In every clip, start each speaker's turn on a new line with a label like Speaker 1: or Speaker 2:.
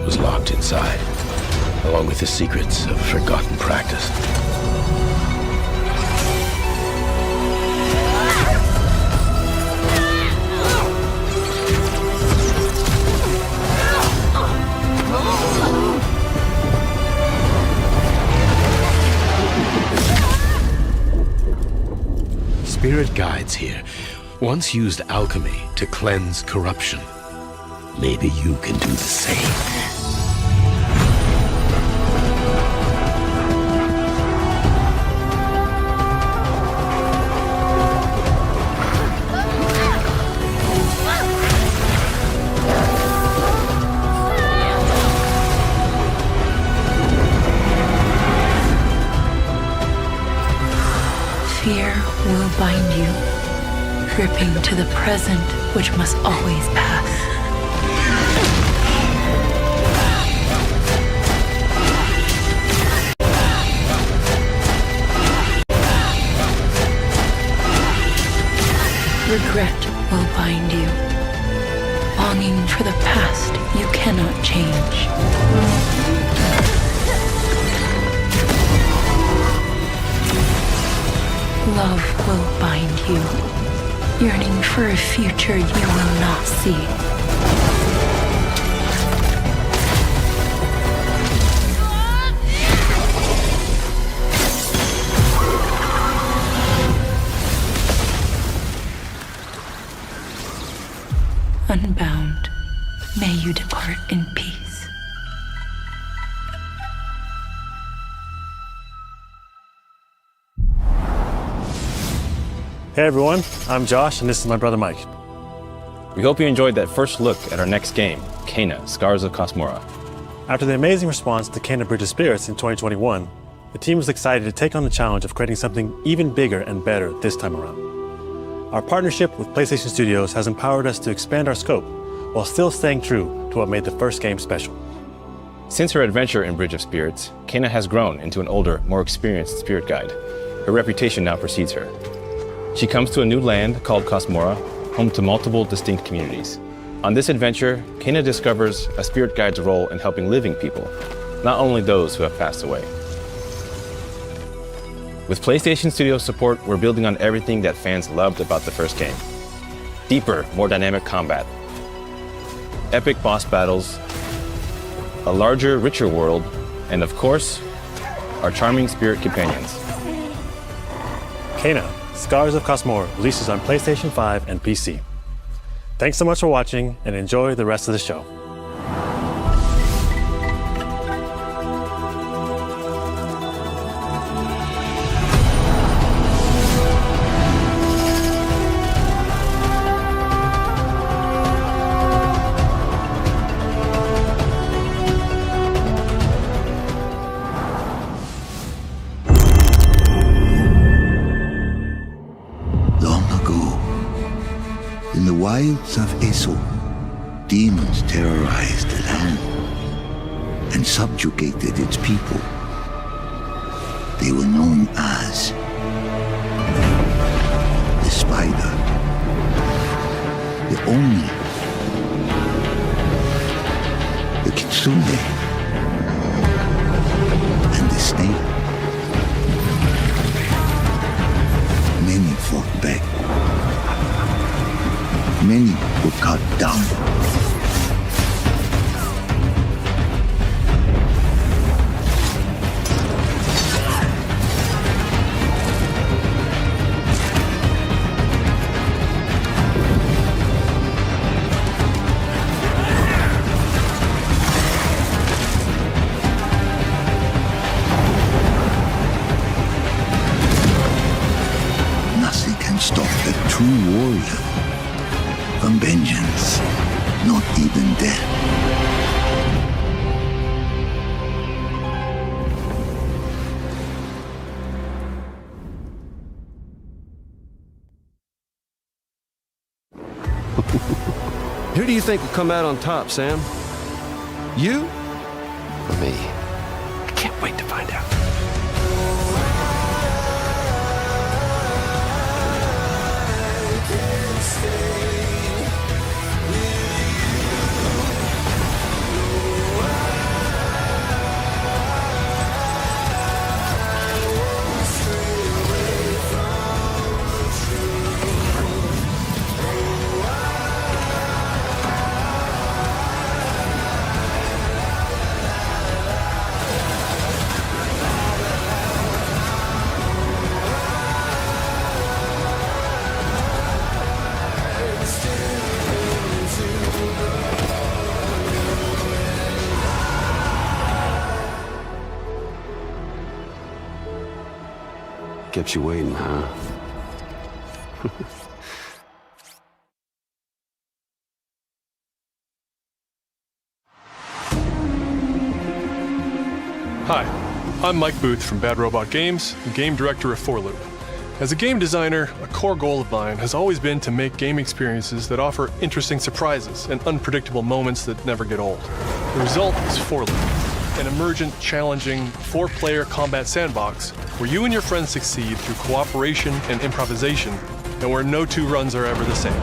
Speaker 1: was locked inside, along with the secrets of forgotten practice. Spirit guides here once used alchemy to cleanse corruption. Maybe you can do the same.
Speaker 2: Fear will bind you, gripping to the present, which must always pass. Regret will bind you, longing for the past you cannot change. Love will bind you, yearning for a future you will not see. Unbound, may you depart in peace.
Speaker 3: Hey everyone, I'm Josh and this is my brother Mike.
Speaker 4: We hope you enjoyed that first look at our next game, Kena, Scars of Cosmora.
Speaker 3: After the amazing response to Kena Bridge of Spirits in 2021, the team was excited to take on the challenge of creating something even bigger and better this time around. Our partnership with PlayStation Studios has empowered us to expand our scope while still staying true to what made the first game special.
Speaker 4: Since her adventure in Bridge of Spirits, Kena has grown into an older, more experienced spirit guide. Her reputation now precedes her. She comes to a new land called Cosmora, home to multiple distinct communities. On this adventure, Kena discovers a spirit guide's role in helping living people, not only those who have passed away. With PlayStation Studios support, we're building on everything that fans loved about the first game. Deeper, more dynamic combat, epic boss battles, a larger, richer world, and of course, our charming spirit companions.
Speaker 3: Kena, Scars of Cosmora releases on PlayStation 5 and PC. Thanks so much for watching and enjoy the rest of the show.
Speaker 5: Wilds of Eso, demons terrorized the land and subjugated its people. They were known as the Spider, the Oni, the Kitsune, and the Snake. Many fought back. Many were cut down. Nothing can stop the true warrior from vengeance, not even death.
Speaker 6: Who do you think will come out on top, Sam? You? Or me? I can't wait to find out. Kept you waiting, huh?
Speaker 7: Hi, I'm Mike Booth from Bad Robot Games, and game director of 4Loop. As a game designer, a core goal of mine has always been to make game experiences that offer interesting surprises and unpredictable moments that never get old. The result is 4Loop, an emergent, challenging, 4-player combat sandbox where you and your friends succeed through cooperation and improvisation, and where no two runs are ever the same.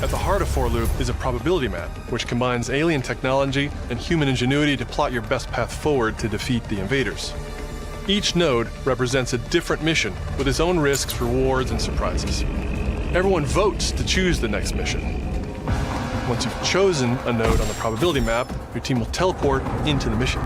Speaker 7: At the heart of 4Loop is a probability map, which combines alien technology and human ingenuity to plot your best path forward to defeat the invaders. Each node represents a different mission with its own risks, rewards, and surprises. Everyone votes to choose the next mission. Once you've chosen a node on the probability map, your team will teleport into the mission.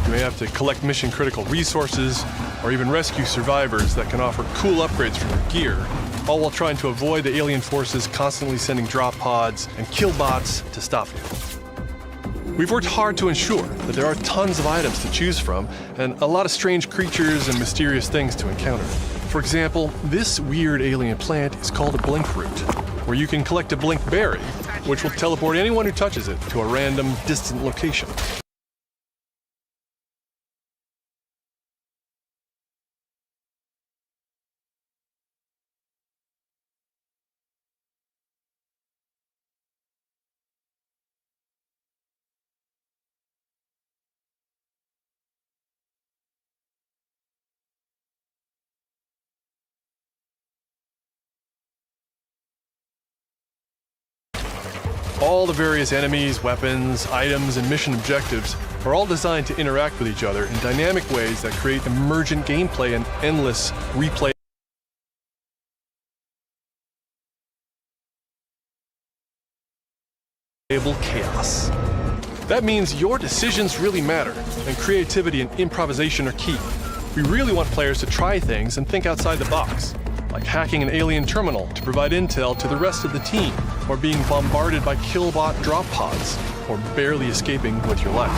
Speaker 7: You may have to collect mission-critical resources, or even rescue survivors that can offer cool upgrades for your gear, all while trying to avoid the alien forces constantly sending drop pods and kill bots to stop you. We've worked hard to ensure that there are tons of items to choose from and a lot of strange creatures and mysterious things to encounter. For example, this weird alien plant is called a blink root, where you can collect a blink berry, which will teleport anyone who touches it to a random, distant location. All the various enemies, weapons, items, and mission objectives are all designed to interact with each other in dynamic ways that create emergent gameplay and endless replayable chaos. That means your decisions really matter, and creativity and improvisation are key. We really want players to try things and think outside the box, like hacking an alien terminal to provide intel to the rest of the team, or being bombarded by killbot drop pods, or barely escaping with your life.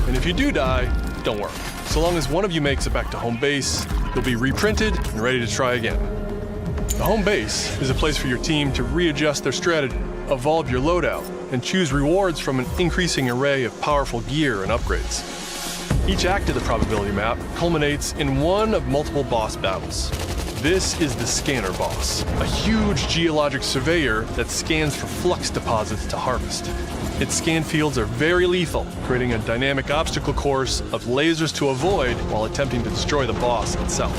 Speaker 7: And if you do die, don't worry. So long as one of you makes it back to home base, you'll be reprinted and ready to try again. The home base is a place for your team to readjust their strategy, evolve your loadout, and choose rewards from an increasing array of powerful gear and upgrades. Each act of the probability map culminates in one of multiple boss battles. This is the scanner boss, a huge geologic surveyor that scans for flux deposits to harvest. Its scan fields are very lethal, creating a dynamic obstacle course of lasers to avoid while attempting to destroy the boss itself.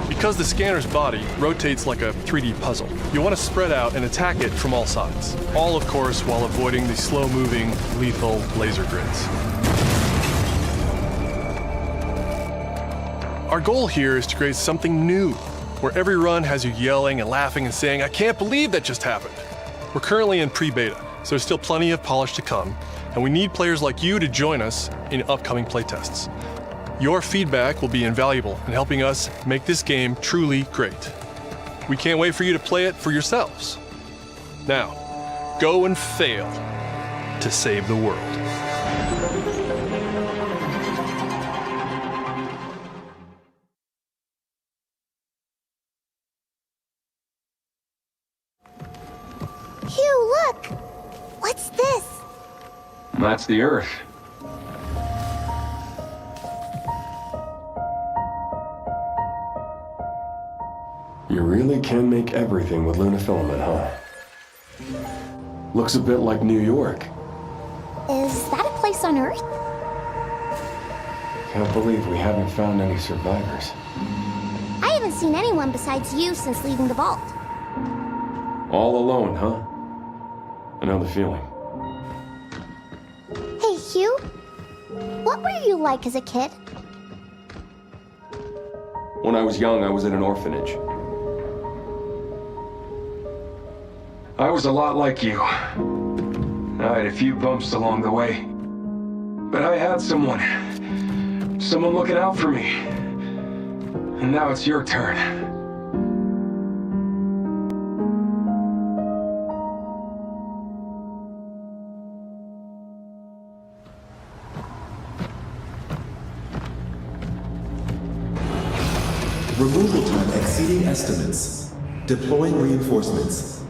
Speaker 7: Because the scanner's body rotates like a 3D puzzle, you want to spread out and attack it from all sides. All, of course, while avoiding the slow-moving, lethal laser grids. Our goal here is to create something new, where every run has you yelling and laughing and saying, "I can't believe that just happened." We're currently in pre-beta, so there's still plenty of polish to come, and we need players like you to join us in upcoming playtests. Your feedback will be invaluable in helping us make this game truly great. We can't wait for you to play it for yourselves. Now, go and fail to save the world.
Speaker 8: Hugh, look! What's this?
Speaker 6: That's the Earth. You really can make everything with lunafilament, huh? Looks a bit like New York.
Speaker 8: Is that a place on Earth?
Speaker 6: Can't believe we haven't found any survivors.
Speaker 8: I haven't seen anyone besides you since leaving the vault.
Speaker 6: All alone, huh? I know the feeling.
Speaker 8: Hey, Hugh. What were you like as a kid?
Speaker 6: When I was young, I was in an orphanage. I was a lot like you. I had a few bumps along the way. But I had someone looking out for me. And now it's your turn.
Speaker 9: Removal time exceeding estimates. Deploying reinforcements.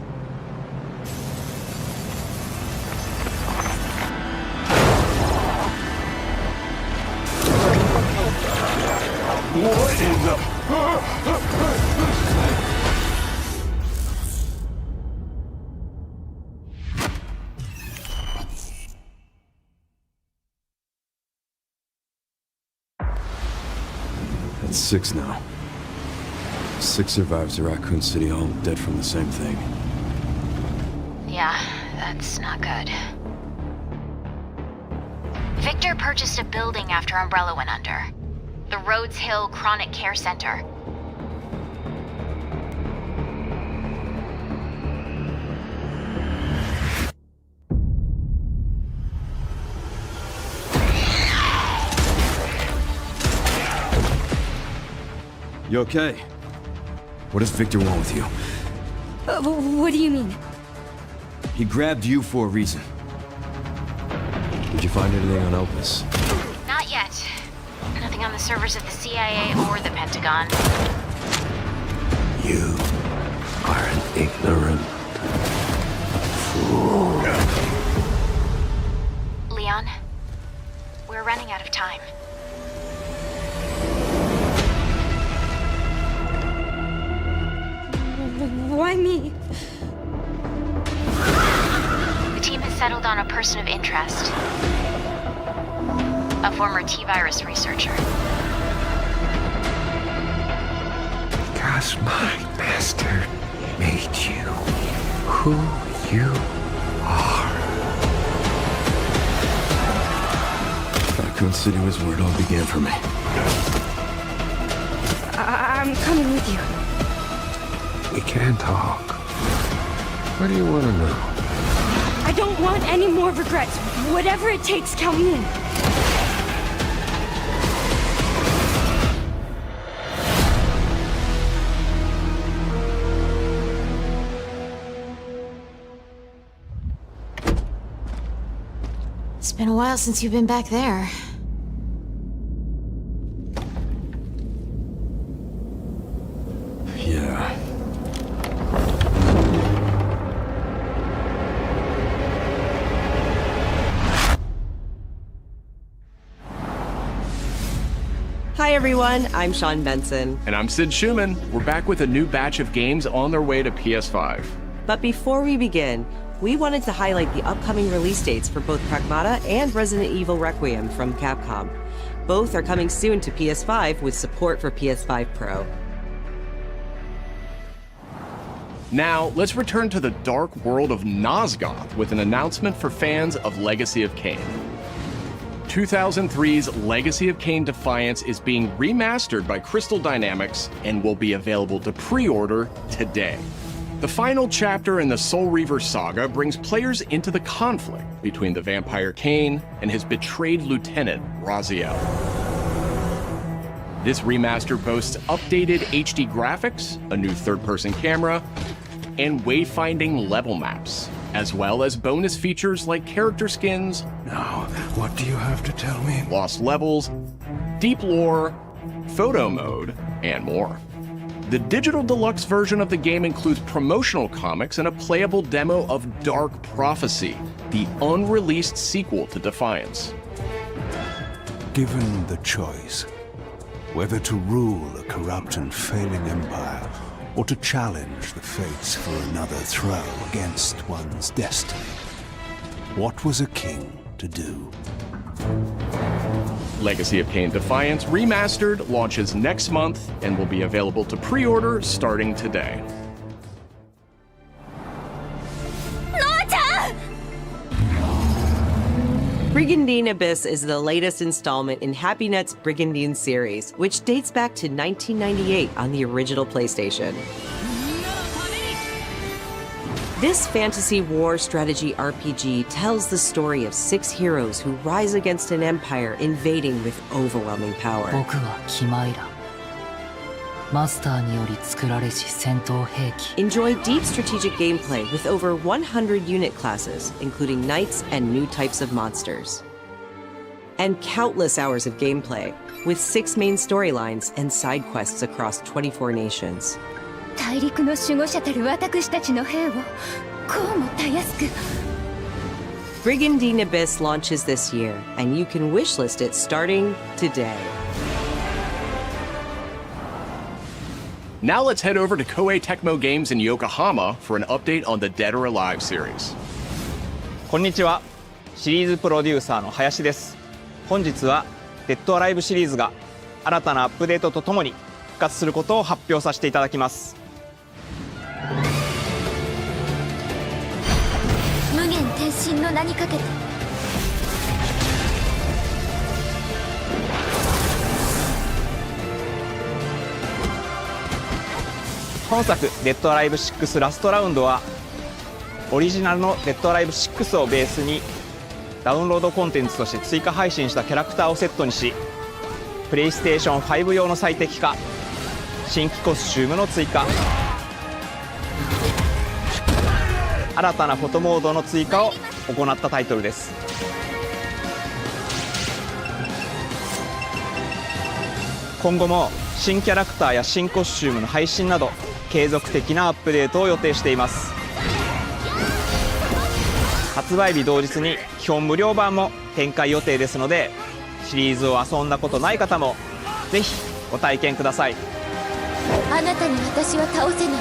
Speaker 6: What in the...
Speaker 10: That's 6 now. 6 survivors of Raccoon City, all dead from the same thing.
Speaker 11: Yeah, that's not good. Victor purchased a building after Umbrella went under. The Rhodes Hill Chronic Care Center.
Speaker 10: You okay? What does Victor want with you?
Speaker 12: What do you mean?
Speaker 10: He grabbed you for a reason. Did you find anything on Opus?
Speaker 11: Not yet. Nothing on the servers of the CIA or the Pentagon.
Speaker 1: You are an ignorant fool.
Speaker 11: Leon, we're running out of time.
Speaker 12: Why me?
Speaker 11: The team has settled on a person of interest. A former T-virus researcher.
Speaker 1: Because my master made you who you are.
Speaker 10: Raccoon City was where it all began for me.
Speaker 12: I'm coming with you.
Speaker 1: We can talk. What do you want to know?
Speaker 12: I don't want any more regrets. Whatever it takes, count me in.
Speaker 11: It's been a while since you've been back there.
Speaker 10: Yeah.
Speaker 13: Hi everyone, I'm Sean Benson.
Speaker 14: And I'm Sid Schumann. We're back with a new batch of games on their way to PS5.
Speaker 13: But before we begin, we wanted to highlight the upcoming release dates for both Pragmata and Resident Evil Requiem from Capcom. Both are coming soon to PS5 with support for PS5 Pro.
Speaker 14: Now, let's return to the dark world of Nosgoth with an announcement for fans of Legacy of Kain. 2003's Legacy of Kain Defiance is being remastered by Crystal Dynamics and will be available to pre-order today. The final chapter in the Soul Reaver saga brings players into the conflict between the vampire Kain and his betrayed lieutenant, Raziel. This remaster boasts updated HD graphics, a new third-person camera, and wayfinding level maps, as well as bonus features like character skins.
Speaker 1: Now, what do you have to tell me?
Speaker 14: Lost levels, deep lore, photo mode, and more. The digital deluxe version of the game includes promotional comics and a playable demo of Dark Prophecy, the unreleased sequel to Defiance.
Speaker 15: Given the choice, whether to rule a corrupt and failing empire, or to challenge the fates for another throw against one's destiny, what was a king to do?
Speaker 14: Legacy of Kain Defiance Remastered launches next month and will be available to pre-order starting today.
Speaker 13: Brigandine Abyss is the latest installment in HappyNet's Brigandine series, which dates back to 1998 on the original PlayStation. This fantasy war strategy RPG tells the story of 6 heroes who rise against an empire invading with overwhelming power. Enjoy deep strategic gameplay with over 100 unit classes, including knights and new types of monsters. And countless hours of gameplay, with 6 main storylines and side quests across 24 nations.
Speaker 12: 大陸の守護者たる私たちの兵をこうもたやすく。
Speaker 13: Brigandine Abyss launches this year, and you can wishlist it starting today.
Speaker 14: Now let's head over to Koei Tecmo Games in Yokohama for an update on the Dead or Alive series.
Speaker 16: こんにちは。シリーズプロデューサーの林です。本日はデッドアライブシリーズが新たなアップデートとともに復活することを発表させていただきます。
Speaker 12: 無限転身の名にかけて。
Speaker 16: 本作「デッドアライブ6ラストラウンド」はオリジナルの「デッドアライブ6」をベースにダウンロードコンテンツとして追加配信したキャラクターをセットにし、プレイステーション5用の最適化、新規コスチュームの追加、新たなフォトモードの追加を行ったタイトルです。今後も新キャラクターや新コスチュームの配信など継続的なアップデートを予定しています。発売日同日に基本無料版も展開予定ですので、シリーズを遊んだことない方もぜひご体験ください。
Speaker 12: あなたに私は倒せない。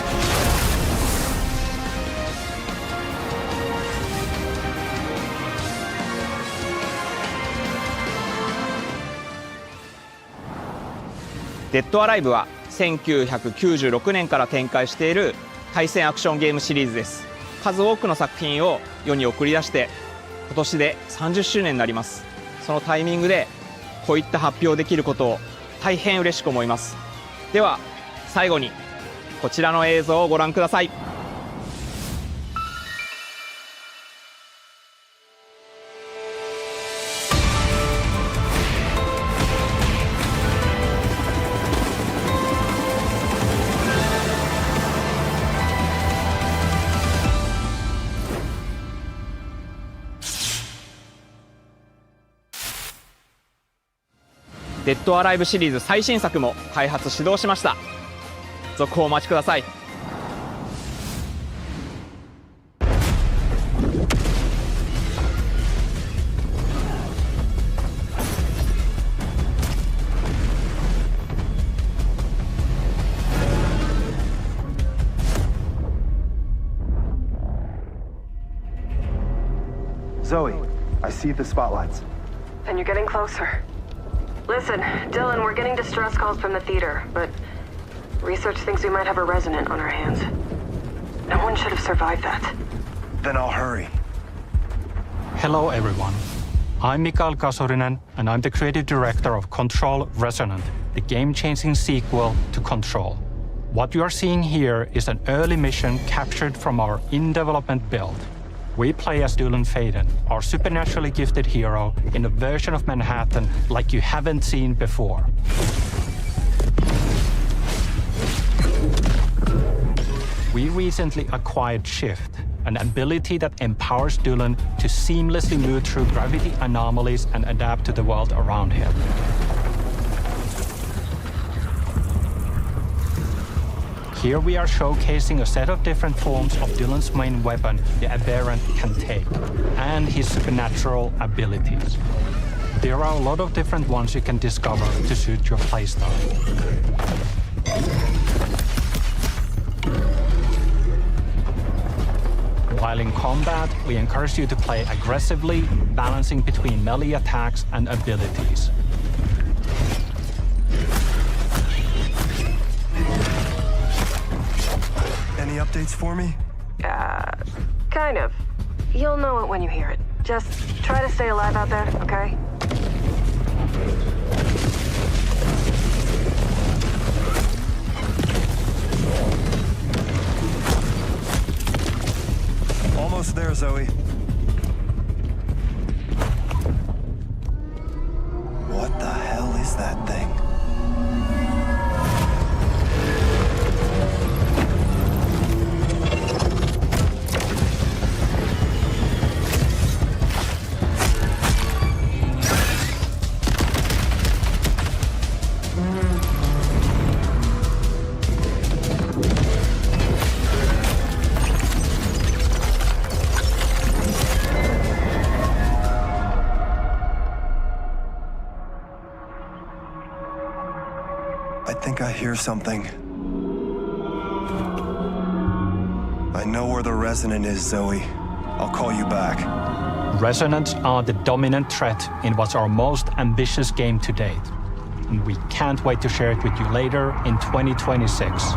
Speaker 16: デッドアライブは1996年から展開している対戦アクションゲームシリーズです。数多くの作品を世に送り出して今年で30周年になります。そのタイミングでこういった発表できることを大変嬉しく思います。では最後にこちらの映像をご覧ください。デッドアライブシリーズ最新作も開発始動しました。続報お待ちください。
Speaker 17: Zoe, I see the spotlights.
Speaker 18: And you're getting closer. Listen, Dylan, we're getting distress calls from the theater, but research thinks we might have a resident on our hands. No one should have survived that.
Speaker 17: Then I'll hurry.
Speaker 19: Hello, everyone. I'm Mikael Kasurinen, and I'm the creative director of Control Resonant, the game-changing sequel to Control. What you are seeing here is an early mission captured from our in-development build. We play as Dylan Faden, our supernaturally gifted hero, in a version of Manhattan like you haven't seen before. We recently acquired Shift, an ability that empowers Dylan to seamlessly move through gravity anomalies and adapt to the world around him. Here we are showcasing a set of different forms of Dylan's main weapon, the Aberrant, can take, and his supernatural abilities. There are a lot of different ones you can discover to suit your playstyle. While in combat, we encourage you to play aggressively, balancing between melee attacks and abilities.
Speaker 17: Any updates for me?
Speaker 18: Kind of. You'll know it when you hear it. Just try to stay alive out there, okay?
Speaker 17: Almost there, Zoe. What the hell is that thing? hear something. I know where the resonant is, Zoe. I'll call you back.
Speaker 19: Resonants are the dominant threat in what's our most ambitious game to date. And we can't wait to share it with you later in 2026.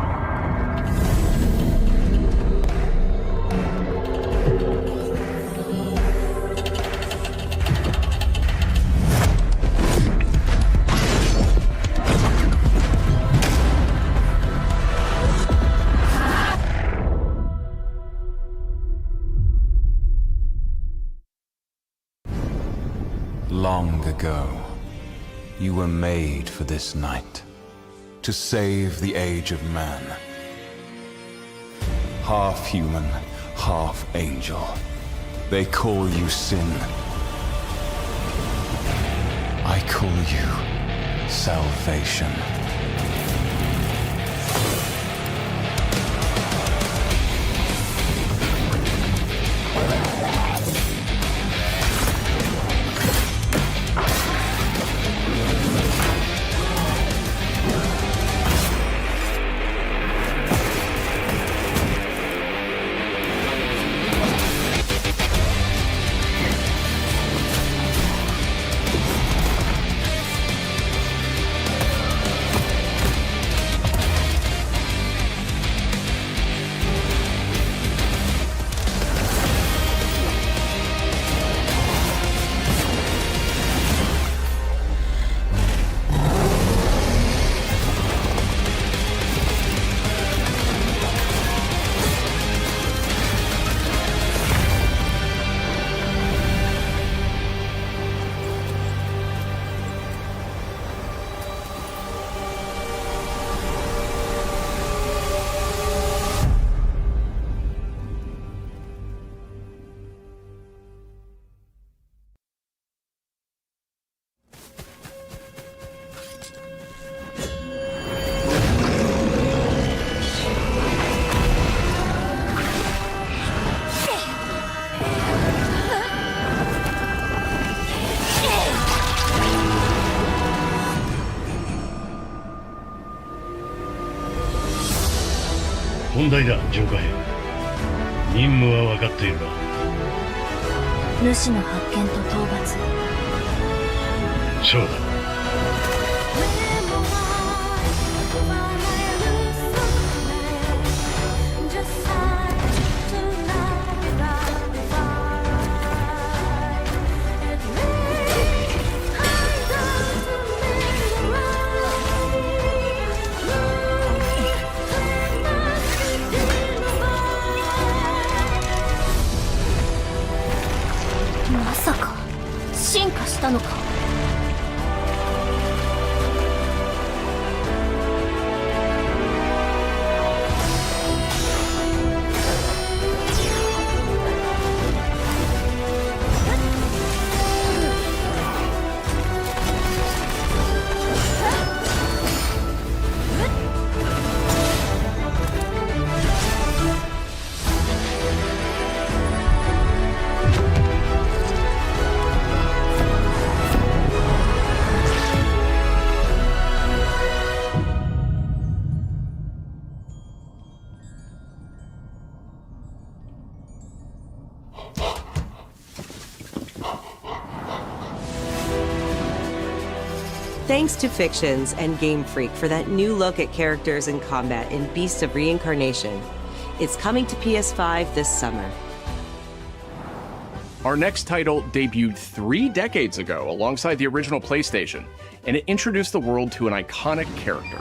Speaker 15: Long ago, you were made for this night, to save the age of man. Half human, half angel. They call you sin. I call you salvation.
Speaker 13: Thanks to Fictions and Game Freak for that new look at characters and combat in Beasts of Reincarnation. It's coming to PS5 this summer.
Speaker 14: Our next title debuted 3 decades ago alongside the original PlayStation, and it introduced the world to an iconic character.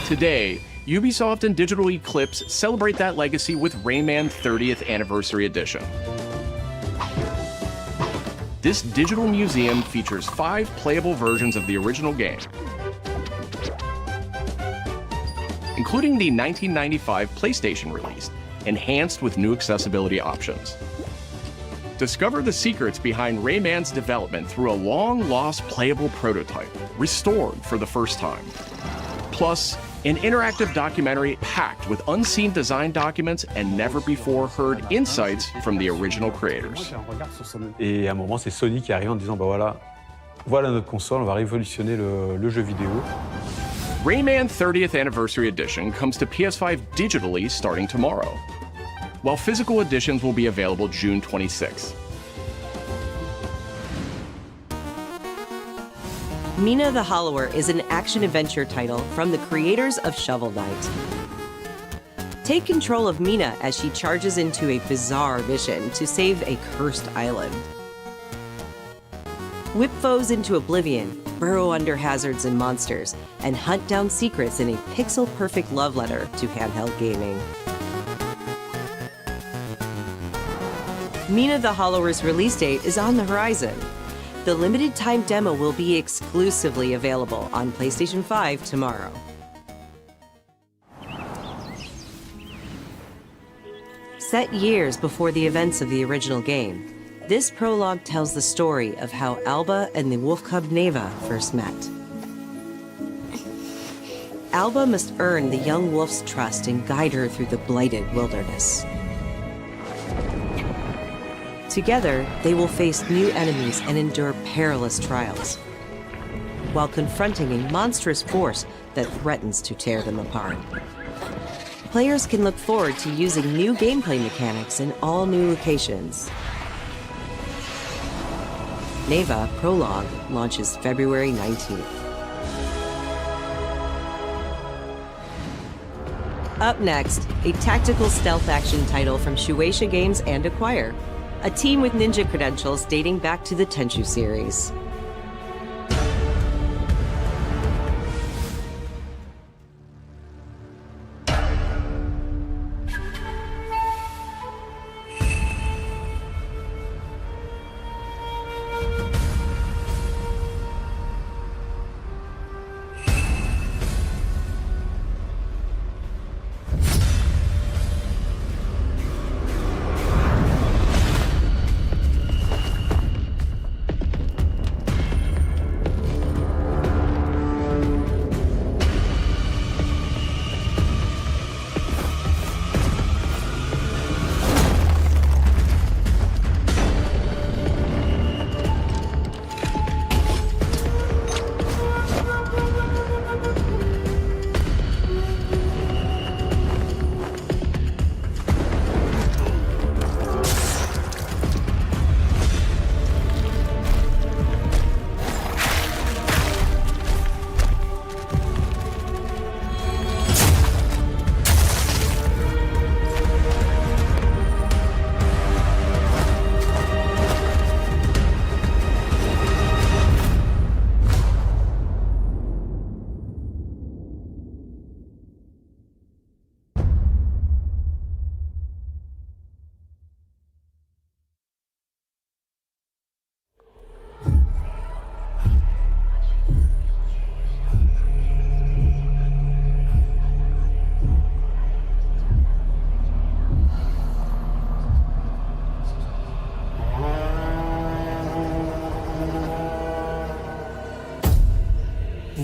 Speaker 14: Today, Ubisoft and Digital Eclipse celebrate that legacy with Rayman 30th Anniversary Edition. This digital museum features 5 playable versions of the original game, including the 1995 PlayStation release, enhanced with new accessibility options. Discover the secrets behind Rayman's development through a long-lost playable prototype, restored for the first time. Plus, an interactive documentary packed with unseen design documents and never-before-heard insights from the original creators.
Speaker 20: Et à un moment, c'est Sony qui arrive en disant, bah voilà notre console, on va révolutionner le jeu vidéo.
Speaker 14: Rayman 30th Anniversary Edition comes to PS5 digitally starting tomorrow, while physical editions will be available June 26th.
Speaker 13: Mina the Hollower is an action-adventure title from the creators of Shovel Knight. Take control of Mina as she charges into a bizarre mission to save a cursed island. Whip foes into oblivion, burrow under hazards and monsters, and hunt down secrets in a pixel-perfect love letter to handheld gaming. Mina the Hollower's release date is on the horizon. The limited-time demo will be exclusively available on PlayStation 5 tomorrow. Set years before the events of the original game, this prologue tells the story of how Alba and the wolf cub Neva first met. Alba must earn the young wolf's trust and guide her through the blighted wilderness. Together, they will face new enemies and endure perilous trials, while confronting a monstrous force that threatens to tear them apart. Players can look forward to using new gameplay mechanics in all new locations. Neva Prologue launches February 19th. Up next, a tactical stealth action title from Shueisha Games and Acquire, a team with ninja credentials dating back to the Tenchu series.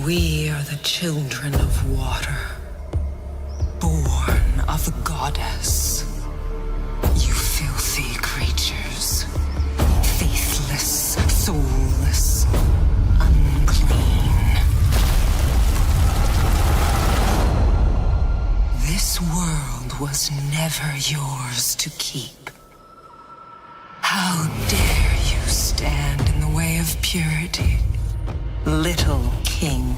Speaker 2: We are the children of water, born of the goddess. You filthy creatures, faithless, soulless, unclean. This world was never yours to keep. How dare you stand in the way of purity, little king?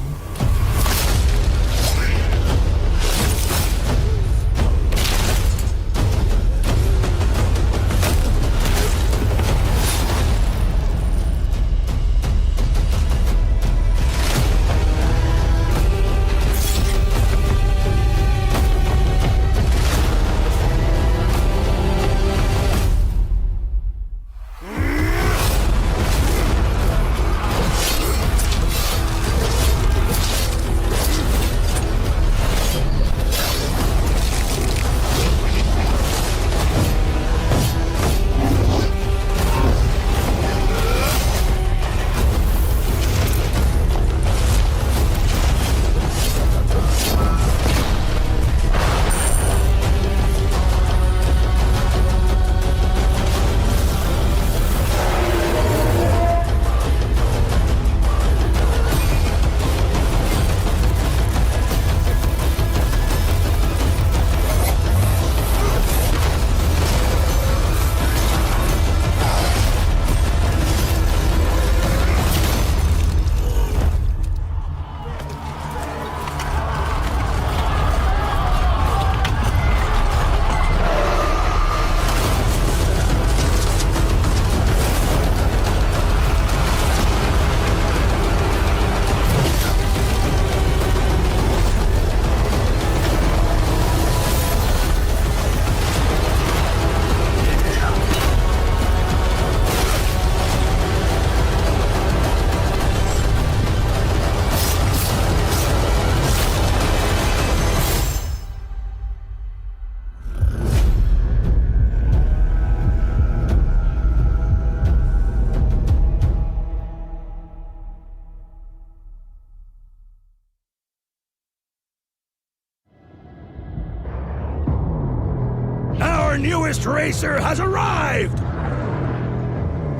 Speaker 21: next racer has arrived!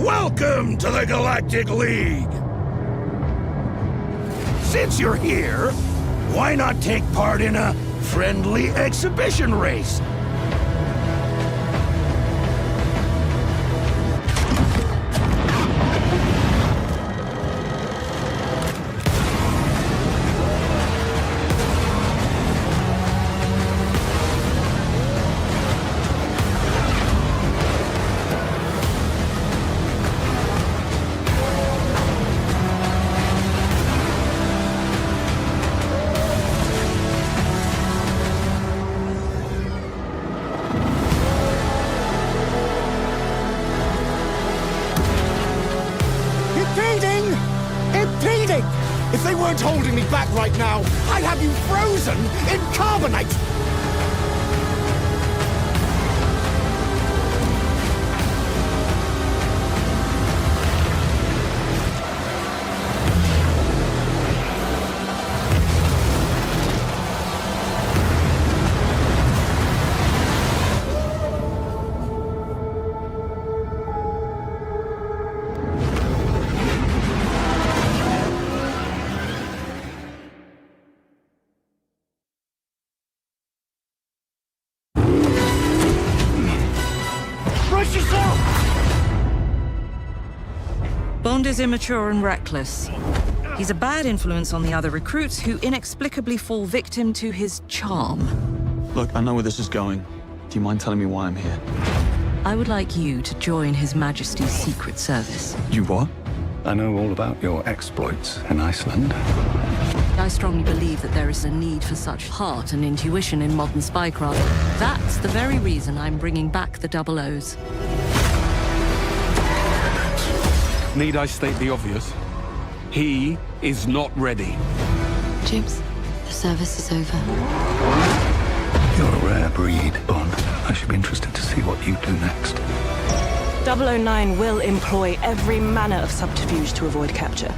Speaker 21: Welcome to the Galactic League! Since you're here, why not take part in a friendly exhibition race? If they weren't holding me back right now, I'd have you frozen in carbonite!
Speaker 22: Bond is immature and reckless. He's a bad influence on the other recruits who inexplicably fall victim to his charm.
Speaker 23: Look, I know where this is going. Do you mind telling me why I'm here?
Speaker 22: I would like you to join His Majesty's Secret Service.
Speaker 23: You what?
Speaker 15: I know all about your exploits in Iceland.
Speaker 22: I strongly believe that there is a need for such heart and intuition in modern spycraft. That's the very reason I'm bringing back the Double O's.
Speaker 21: Need I state the obvious? He is not ready.
Speaker 24: James, the service is over.
Speaker 15: You're a rare breed, Bond. I should be interested to see what you do next.
Speaker 18: 009 will employ every manner of subterfuge to avoid capture.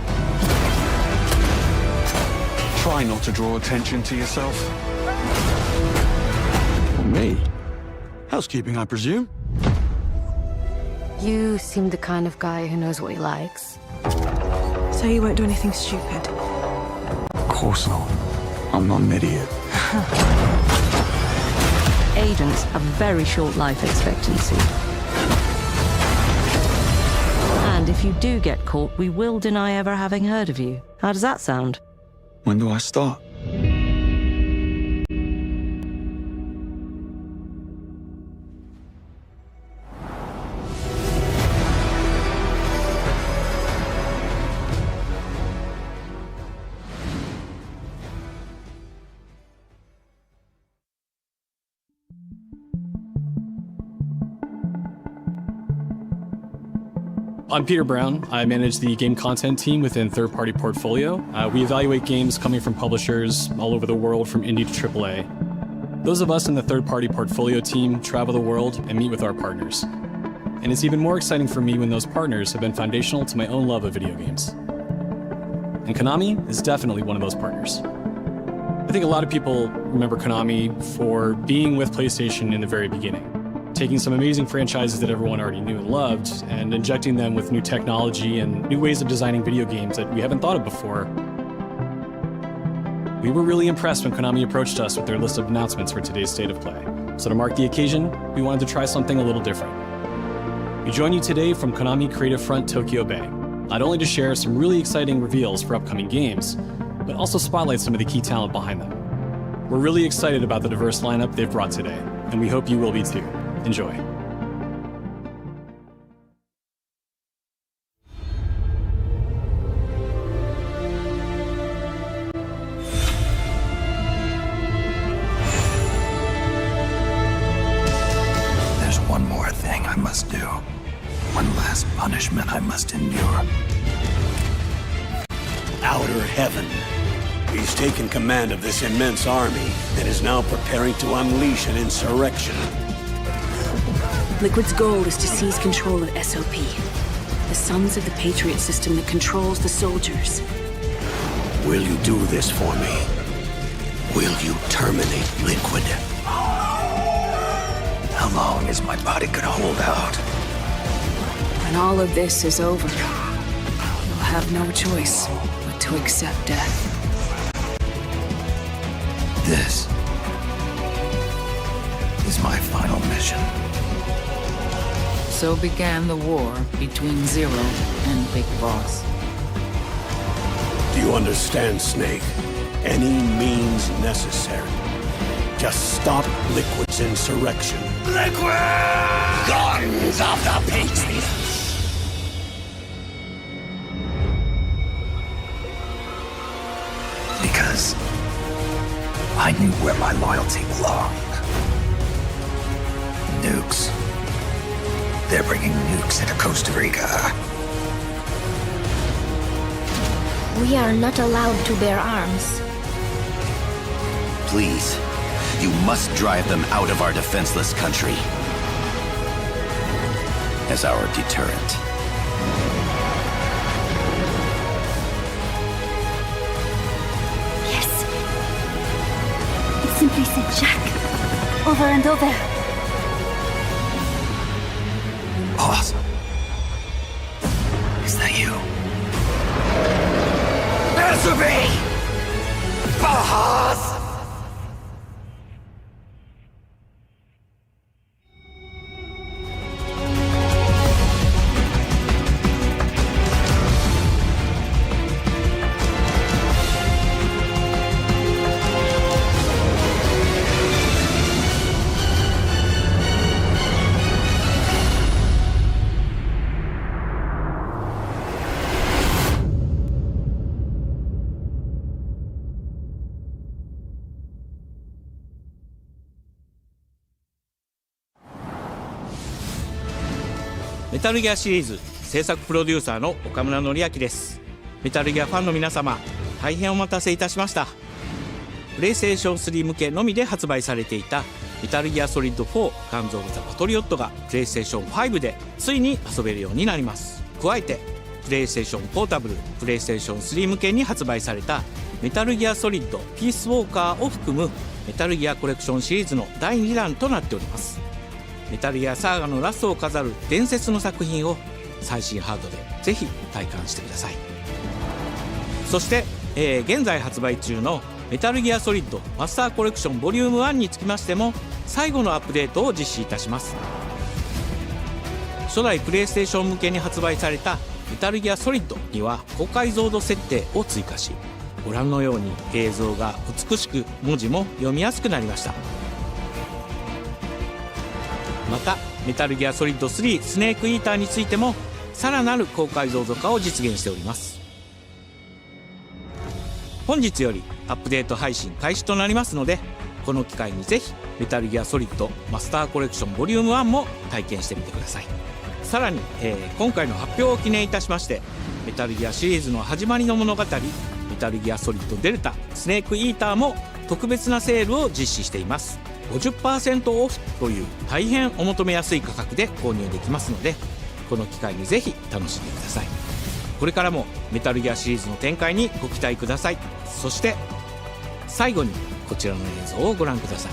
Speaker 21: Try not to draw attention to yourself.
Speaker 23: Me? Housekeeping, I presume?
Speaker 24: You seem the kind of guy who knows what he likes.
Speaker 18: So you won't do anything stupid?
Speaker 23: Of course not. I'm not an idiot.
Speaker 22: Agents have very short life expectancy. And if you do get caught, we will deny ever having heard of you. How does that sound?
Speaker 23: When do I start?
Speaker 25: I'm Peter Brown. I manage the game content team within Third Party Portfolio. We evaluate games coming from publishers all over the world, from indie to AAA. Those of us in the Third Party Portfolio team travel the world and meet with our partners. And it's even more exciting for me when those partners have been foundational to my own love of video games. And Konami is definitely one of those partners. I think a lot of people remember Konami for being with PlayStation in the very beginning, taking some amazing franchises that everyone already knew and loved and injecting them with new technology and new ways of designing video games that we haven't thought of before. We were really impressed when Konami approached us with their list of announcements for today's State of Play. So to mark the occasion, we wanted to try something a little different. We join you today from Konami Creative Front Tokyo Bay, not only to share some really exciting reveals for upcoming games, but also spotlight some of the key talent behind them. We're really excited about the diverse lineup they've brought today, and we hope you will be too. Enjoy.
Speaker 5: There's one more thing I must do. One last punishment I must endure.
Speaker 21: Outer Heaven. He's taken command of this immense army and is now preparing to unleash an insurrection.
Speaker 26: Liquid's goal is to seize control of SOP, the Sons of the Patriot system that controls the soldiers.
Speaker 21: Will you do this for me? Will you terminate Liquid?
Speaker 5: How long is my body gonna hold out?
Speaker 26: When all of this is over, you'll have no choice but to accept death.
Speaker 5: This is my final mission.
Speaker 3: So began the war between Zero and Big Boss.
Speaker 21: Do you understand, Snake? Any means necessary. Just stop Liquid's insurrection.
Speaker 5: Liquid! Guns of the Patriots! Because I knew where my loyalty belonged. Nukes. They're bringing nukes into Costa Rica.
Speaker 24: We are not allowed to bear arms.
Speaker 5: Please, you must drive them out of our defenseless country. As our deterrent.
Speaker 12: Yes. It simply said Jack. Over and over.
Speaker 5: Boss. Is that you? Answer me! Boss!
Speaker 4: メタルギアシリーズ制作プロデューサーの岡村則明です。メタルギアファンの皆様、大変お待たせいたしました。プレイステーション3向けのみで発売されていたメタルギアソリッド4ガンズ・オブ・ザ・パトリオットがプレイステーション5でついに遊べるようになります。加えてプレイステーションポータブル、プレイステーション3向けに発売されたメタルギアソリッドピースウォーカーを含むメタルギアコレクションシリーズの第2弾となっております。メタルギアサーガのラストを飾る伝説の作品を最新ハードでぜひ体感してください。そして、現在発売中のメタルギアソリッドマスターコレクションボリューム1につきましても最後のアップデートを実施いたします。初代プレイステーション向けに発売されたメタルギアソリッドには高解像度設定を追加し、ご覧のように映像が美しく文字も読みやすくなりました。またメタルギアソリッド3スネークイーターについてもさらなる高解像度化を実現しております。本日よりアップデート配信開始となりますので、この機会にぜひメタルギアソリッドマスターコレクションボリューム1も体験してみてください。さらに、今回の発表を記念いたしましてメタルギアシリーズの始まりの物語メタルギアソリッドデルタスネークイーターも特別なセールを実施しています。50% オフという大変お求めやすい価格で購入できますので、この機会にぜひ楽しんでください。これからもメタルギアシリーズの展開にご期待ください。そして最後にこちらの映像をご覧ください。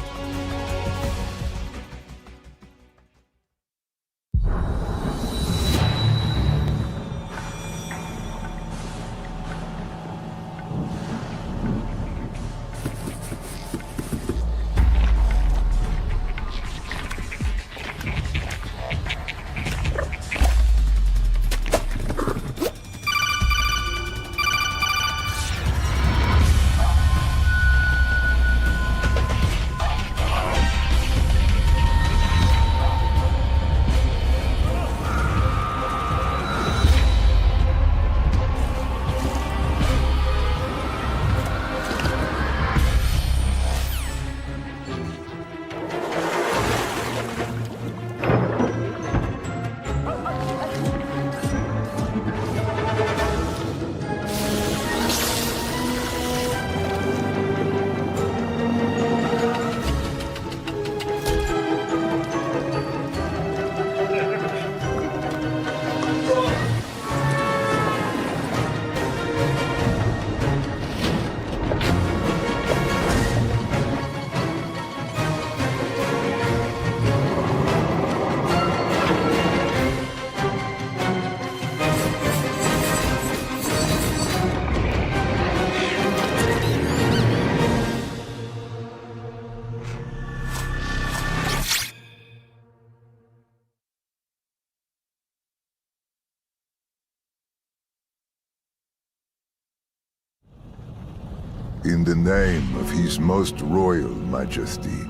Speaker 6: In the name of His Most Royal Majesty,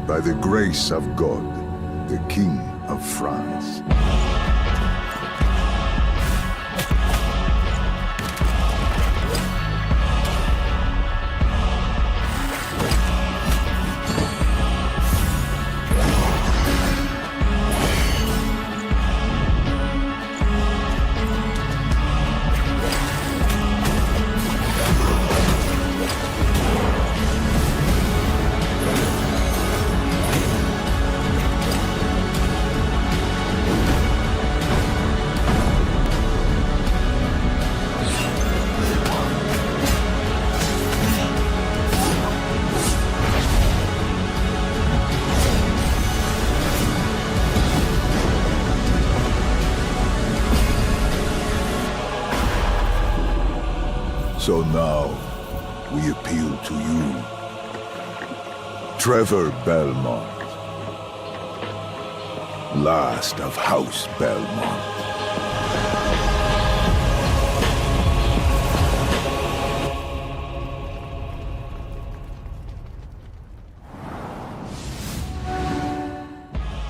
Speaker 6: by the grace of God, the King of France. So now, we appeal to you, Trevor Belmont, last of House Belmont.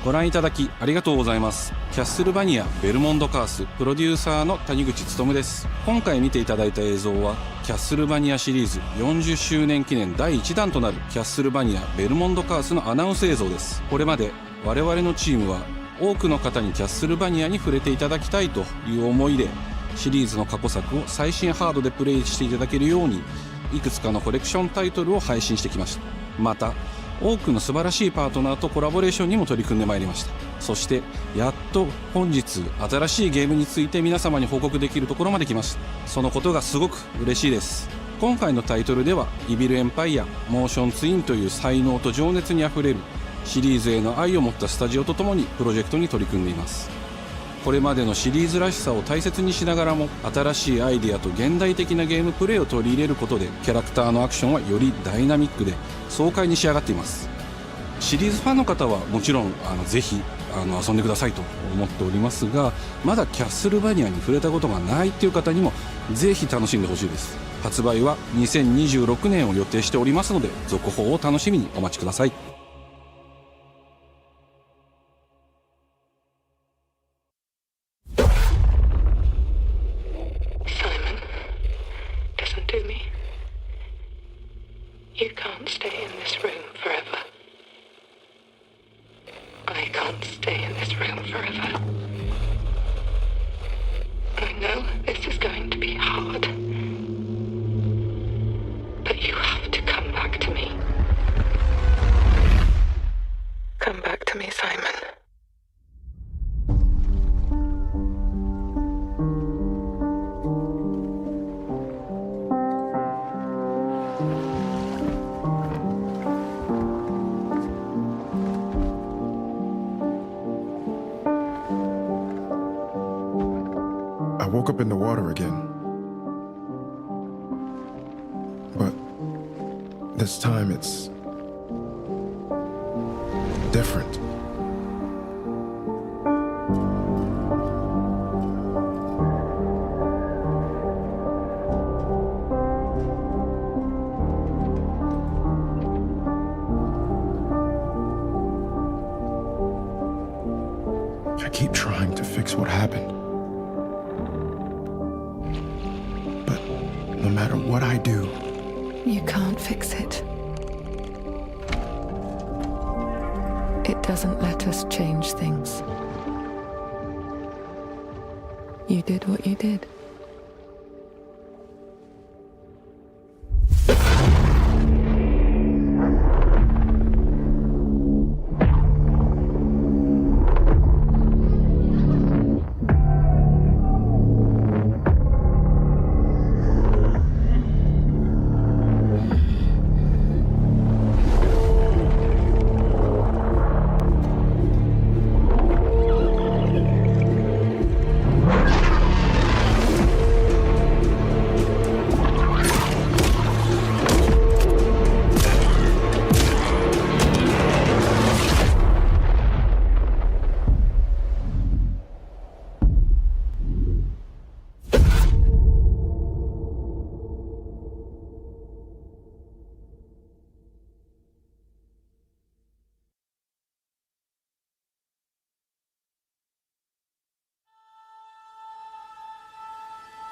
Speaker 7: ご覧いただきありがとうございます。キャッスルバニアベルモンドカースプロデューサーの谷口勉です。今回見ていただいた映像はキャッスルバニアシリーズ40周年記念第1弾となるキャッスルバニアベルモンドカースのアナウンス映像です。これまで我々のチームは多くの方にキャッスルバニアに触れていただきたいという思いでシリーズの過去作を最新ハードでプレイしていただけるようにいくつかのコレクションタイトルを配信してきました。また多くの素晴らしいパートナーとコラボレーションにも取り組んでまいりました。そしてやっと本日新しいゲームについて皆様に報告できるところまで来ました。そのことがすごく嬉しいです。今回のタイトルではイビルエンパイアモーションツインという才能と情熱にあふれるシリーズへの愛を持ったスタジオとともにプロジェクトに取り組んでいます。これまでのシリーズらしさを大切にしながらも新しいアイデアと現代的なゲームプレイを取り入れることでキャラクターのアクションはよりダイナミックで爽快に仕上がっています。シリーズファンの方はもちろんぜひ遊んでくださいと思っておりますが、まだキャッスルバニアに触れたことがないっていう方にもぜひ楽しんでほしいです。発売は2026年を予定しておりますので続報を楽しみにお待ちください。
Speaker 2: You can't stay in this room forever. I can't stay in this room forever. I know this is going to be hard. But you have to come back to me. Come back to me, Simon.
Speaker 8: I woke up in the water again. But this time it's different. I keep trying to fix what happened. No matter what I do,
Speaker 2: You can't fix it. It doesn't let us change things. You did what you did.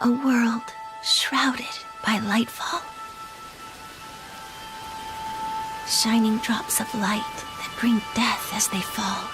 Speaker 24: A world shrouded by lightfall. Shining drops of light that bring death as they fall.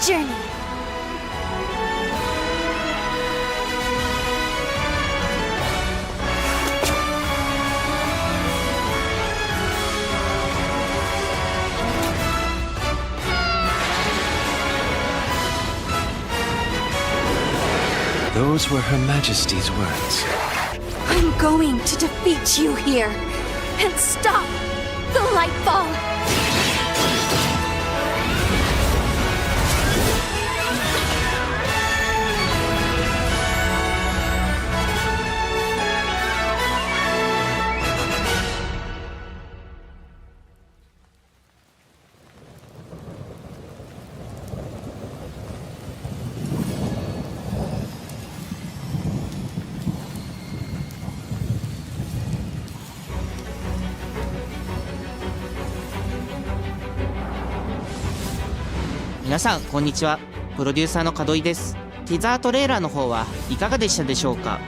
Speaker 24: Journey.
Speaker 1: Those were Her Majesty's words.
Speaker 24: I'm going to defeat you here and stop the Lightfall.
Speaker 9: 皆さんこんにちは。プロデューサーの門井です。ティザートレーラーの方はいかがでしたでしょうか。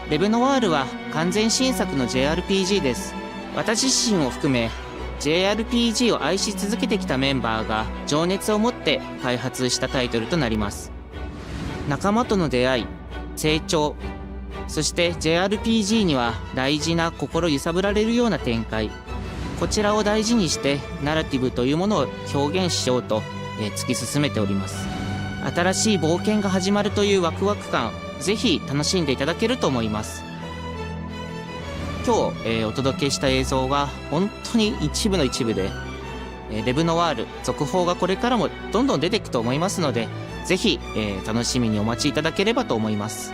Speaker 9: レブノワールは完全新作の JRPG です。私自身を含め JRPG を愛し続けてきたメンバーが情熱を持って開発したタイトルとなります。仲間との出会い、成長、そして JRPG には大事な心揺さぶられるような展開、こちらを大事にしてナラティブというものを表現しようと突き進めております。新しい冒険が始まるというワクワク感、ぜひ楽しんでいただけると思います。今日、お届けした映像は本当に一部の一部で、レブノワール続報がこれからもどんどん出ていくと思いますので、ぜひ、楽しみにお待ちいただければと思います。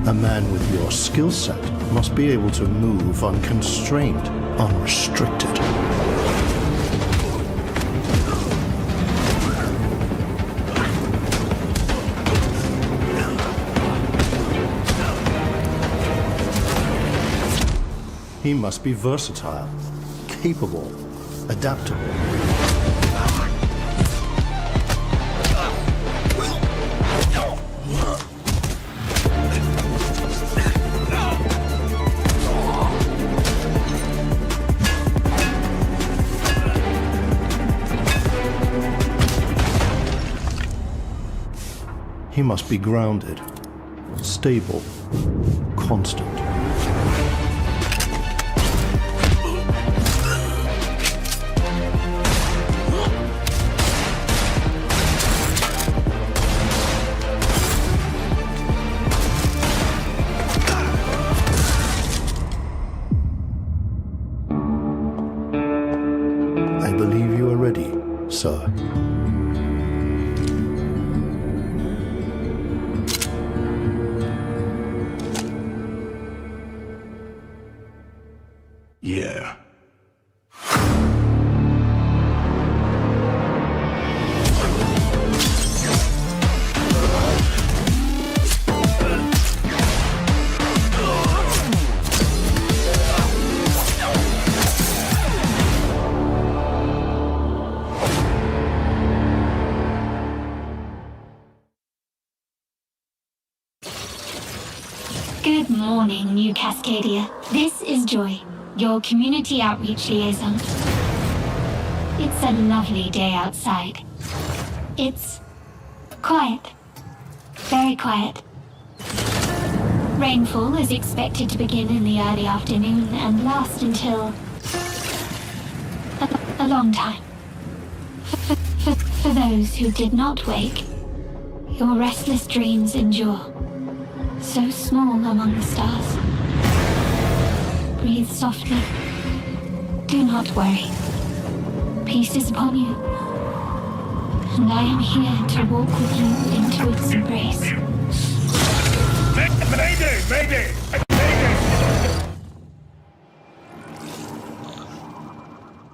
Speaker 10: A man with your skill set must be able to move unconstrained, unrestricted. He must be versatile, capable, adaptable. He must be grounded, stable, constant. I believe you are ready, sir.
Speaker 5: Yeah.
Speaker 11: morning, New Cascadia. This is Joy, your community outreach liaison. It's a lovely day outside. It's quiet. Very quiet. Rainfall is expected to begin in the early afternoon and last until a long time. For those who did not wake, your restless dreams endure, so small among the stars. Breathe softly. Do not worry. Peace is upon you, and I am here to walk with you into its embrace.
Speaker 14: Mayday! Mayday!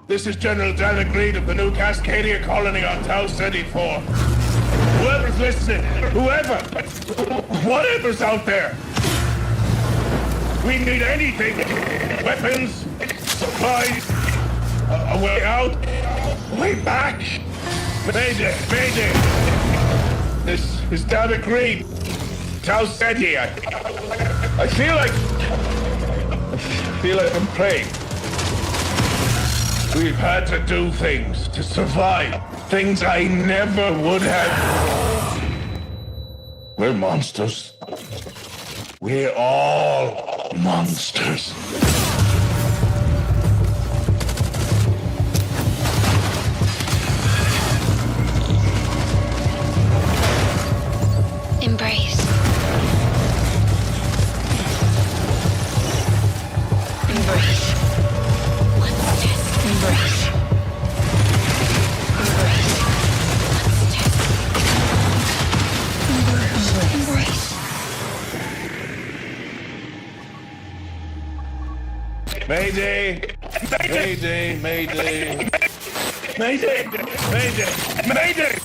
Speaker 14: This is General David Reed of the New Cascadia colony on Tau City 4. Whoever's listening, whatever's out there, we need anything. Weapons, supplies, a way out, a way back. Mayday, mayday. This is David Reed, Tau City. I feel like I'm praying. We've had to do things to survive. Things I never would have. We're monsters. We're all monsters.
Speaker 11: Embrace. Embrace. Embrace.
Speaker 14: Mayday! Mayday! Mayday! Mayday! Mayday! Mayday!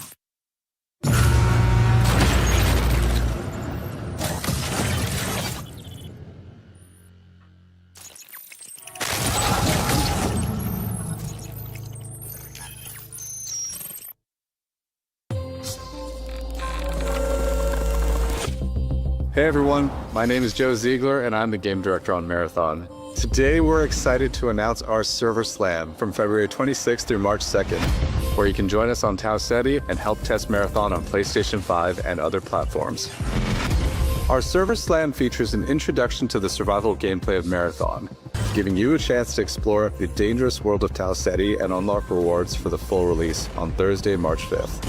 Speaker 16: Hey everyone, my name is Joe Ziegler and I'm the game director on Marathon. Today we're excited to announce our Server Slam from February 26th through March 2nd, where you can join us on Tau Ceti and help test Marathon on PlayStation 5 and other platforms. Our Server Slam features an introduction to the survival gameplay of Marathon, giving you a chance to explore the dangerous world of Tau Ceti and unlock rewards for the full release on Thursday, March 5th.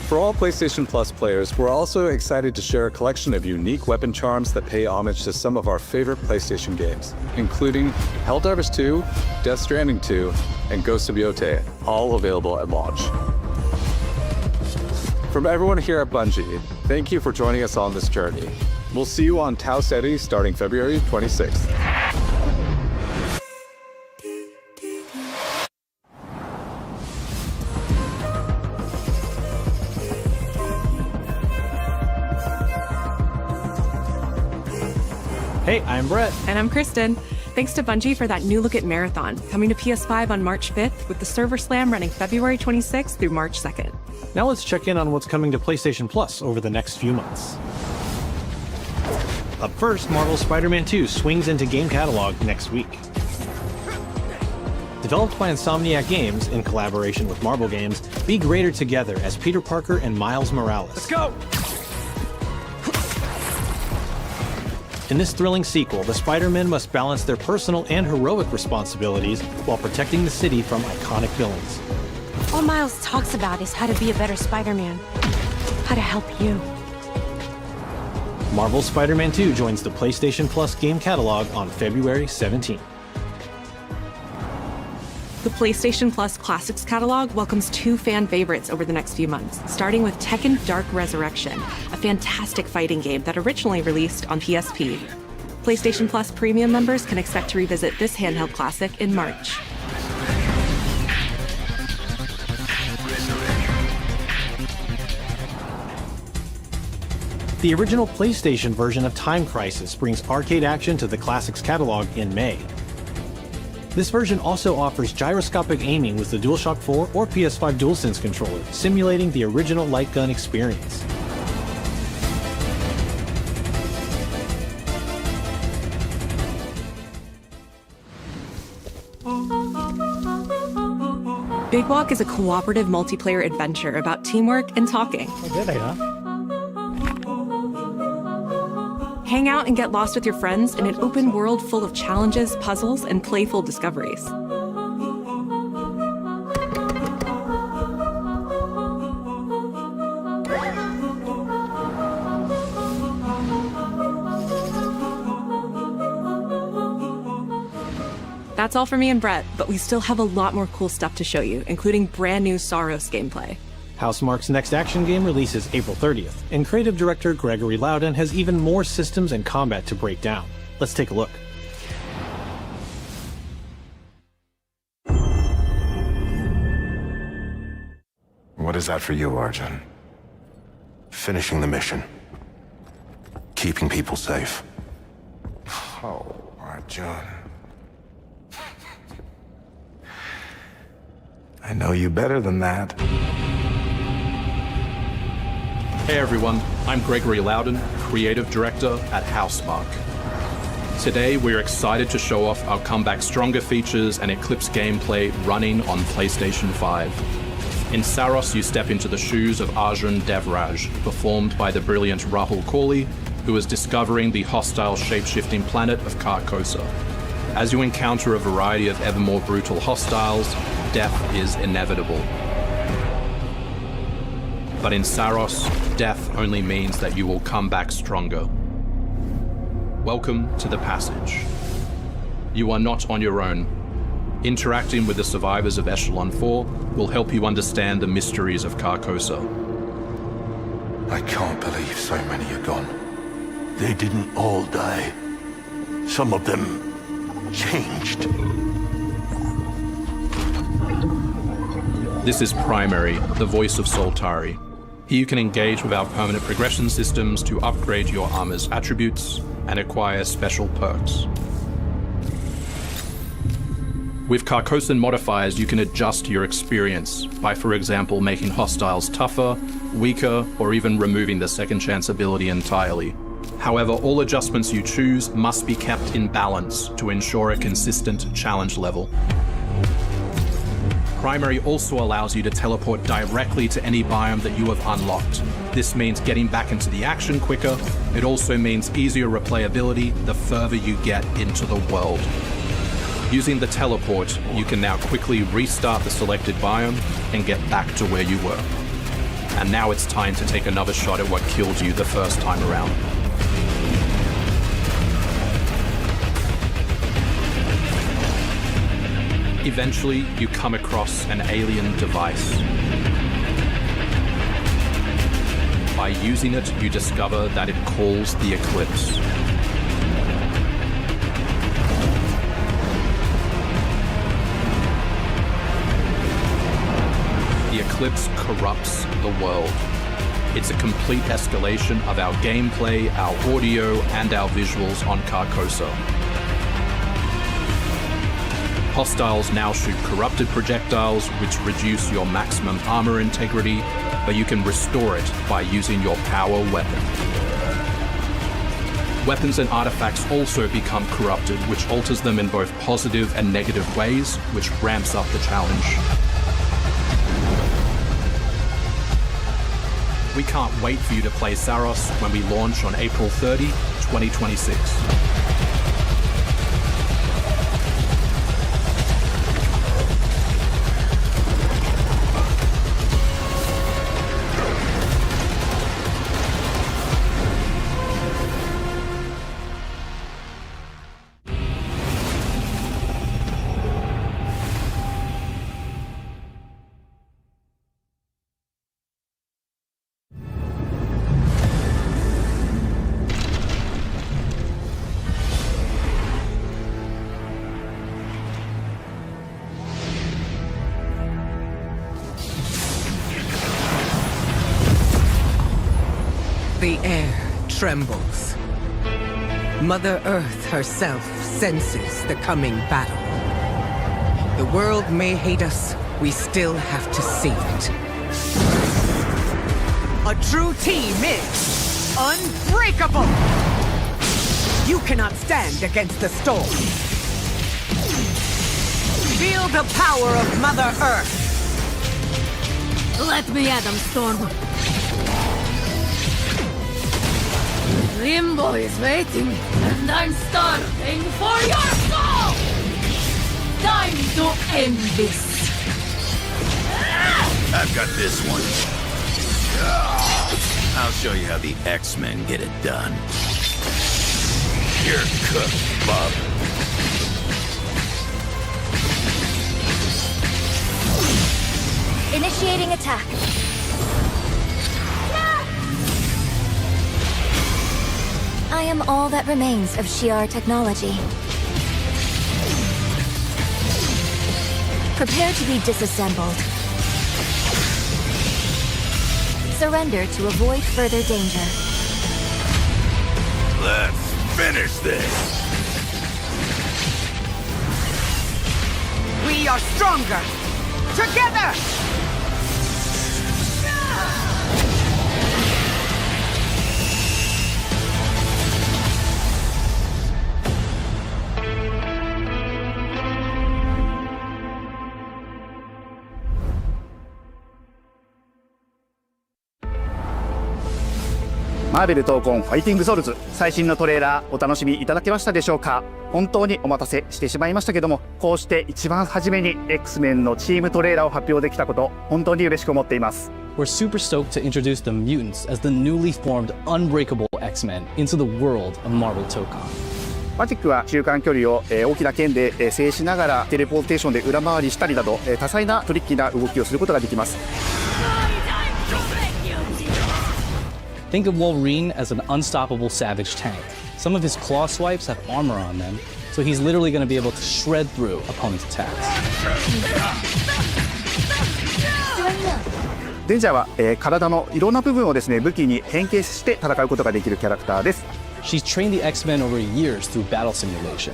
Speaker 16: For all PlayStation Plus players, we're also excited to share a collection of unique weapon charms that pay homage to some of our favorite PlayStation games, including Helldivers 2, Death Stranding 2, and Ghost of Yotei, all available at launch. From everyone here at Bungie, thank you for joining us on this journey. We'll see you on Tau Ceti starting February 26th.
Speaker 17: Hey, I'm Brett.
Speaker 19: And I'm Kristen. Thanks to Bungie for that new look at Marathon, coming to PS5 on March 5th with the Server Slam running February 26th through March 2nd.
Speaker 17: Now let's check in on what's coming to PlayStation Plus over the next few months. Up first, Marvel's Spider-Man 2 swings into game catalog next week. Developed by Insomniac Games in collaboration with Marvel Games, be greater together as Peter Parker and Miles Morales. Let's go! In this thrilling sequel, the Spider-Men must balance their personal and heroic responsibilities while protecting the city from iconic villains.
Speaker 12: All Miles talks about is how to be a better Spider-Man. How to help you.
Speaker 17: Marvel's Spider-Man 2 joins the PlayStation Plus game catalog on February 17th.
Speaker 19: The PlayStation Plus Classics catalog welcomes two fan favorites over the next few months, starting with Tekken Dark Resurrection, a fantastic fighting game that originally released on PSP. PlayStation Plus Premium members can expect to revisit this handheld classic in March.
Speaker 17: The original PlayStation version of Time Crisis brings arcade action to the Classics catalog in May. This version also offers gyroscopic aiming with the DualShock 4 or PS5 DualSense controller, simulating the original light gun experience.
Speaker 19: Big Walk is a cooperative multiplayer adventure about teamwork and talking. Hang out and get lost with your friends in an open world full of challenges, puzzles, and playful discoveries. That's all for me and Brett, but we still have a lot more cool stuff to show you, including brand new Saros gameplay.
Speaker 17: Housemarque's next action game releases April 30th, and creative director Gregory Loudon has even more systems and combat to break down. Let's take a look.
Speaker 13: What is that for you, Arjun? Finishing the mission. Keeping people safe. Oh, Arjun. I know you better than that.
Speaker 15: Hey everyone, I'm Gregory Loudon, Creative Director at Housemarque. Today we're excited to show off our Comeback Stronger features and Eclipse gameplay running on PlayStation 5. In Saros, you step into the shoes of Arjun Devraj, performed by the brilliant Rahul Kohli, who is discovering the hostile shape-shifting planet of Carcosa. As you encounter a variety of ever more brutal hostiles, death is inevitable. But in Saros, death only means that you will come back stronger. Welcome to the passage. You are not on your own. Interacting with the survivors of Echelon 4 will help you understand the mysteries of Carcosa.
Speaker 13: I can't believe so many are gone.
Speaker 21: They didn't all die. Some of them changed.
Speaker 15: This is Primary, the voice of Soltari. Here you can engage with our permanent progression systems to upgrade your armor's attributes and acquire special perks. With Carcosan modifiers, you can adjust your experience by, for example, making hostiles tougher, weaker, or even removing the second chance ability entirely. However, all adjustments you choose must be kept in balance to ensure a consistent challenge level. Primary also allows you to teleport directly to any biome that you have unlocked. This means getting back into the action quicker. It also means easier replayability the further you get into the world. Using the teleport, you can now quickly restart the selected biome and get back to where you were. And now it's time to take another shot at what killed you the first time around. Eventually, you come across an alien device. By using it, you discover that it calls the Eclipse. The Eclipse corrupts the world. It's a complete escalation of our gameplay, our audio, and our visuals on Carcosa. Hostiles now shoot corrupted projectiles, which reduce your maximum armor integrity, but you can restore it by using your power weapon. Weapons and artifacts also become corrupted, which alters them in both positive and negative ways, which ramps up the challenge. We can't wait for you to play Saros when we launch on April 30, 2026.
Speaker 18: The air trembles. Mother Earth herself senses the coming battle. The world may hate us, we still have to save it. A true team is unbreakable! You cannot stand against the storm. Feel the power of Mother Earth.
Speaker 24: Let me at them, Storm. Limbo is waiting, and I'm starving for your soul! Time to end this.
Speaker 5: I've got this one. I'll show you how the X-Men get it done. You're cooked, Bob.
Speaker 24: Initiating attack. I am all that remains of Shi'ar technology. Prepare to be disassembled. Surrender to avoid further danger.
Speaker 5: Let's finish this.
Speaker 3: We are stronger together.
Speaker 20: マーベル闘魂ファイティングソウルズ最新のトレーラーお楽しみいただけましたでしょうか。本当にお待たせしてしまいましたけども、こうして一番初めに X-Men のチームトレーラーを発表できたこと本当に嬉しく思っています。
Speaker 22: We're super stoked to introduce the mutants as the newly formed unbreakable X-Men into the world of Marvel Tokon.
Speaker 20: マジックは中間距離を大きな剣で制しながらテレポーテーションで裏回りしたりなど多彩なトリッキーな動きをすることができます。
Speaker 22: Think of Wolverine as an unstoppable savage tank. Some of his claw swipes have armor on them, so he's literally going to be able to shred through opponents' attacks.
Speaker 20: デンジャーは、体のいろんな部分をですね武器に変形して戦うことができるキャラクターです。
Speaker 22: She's trained the X-Men over years through battle simulation.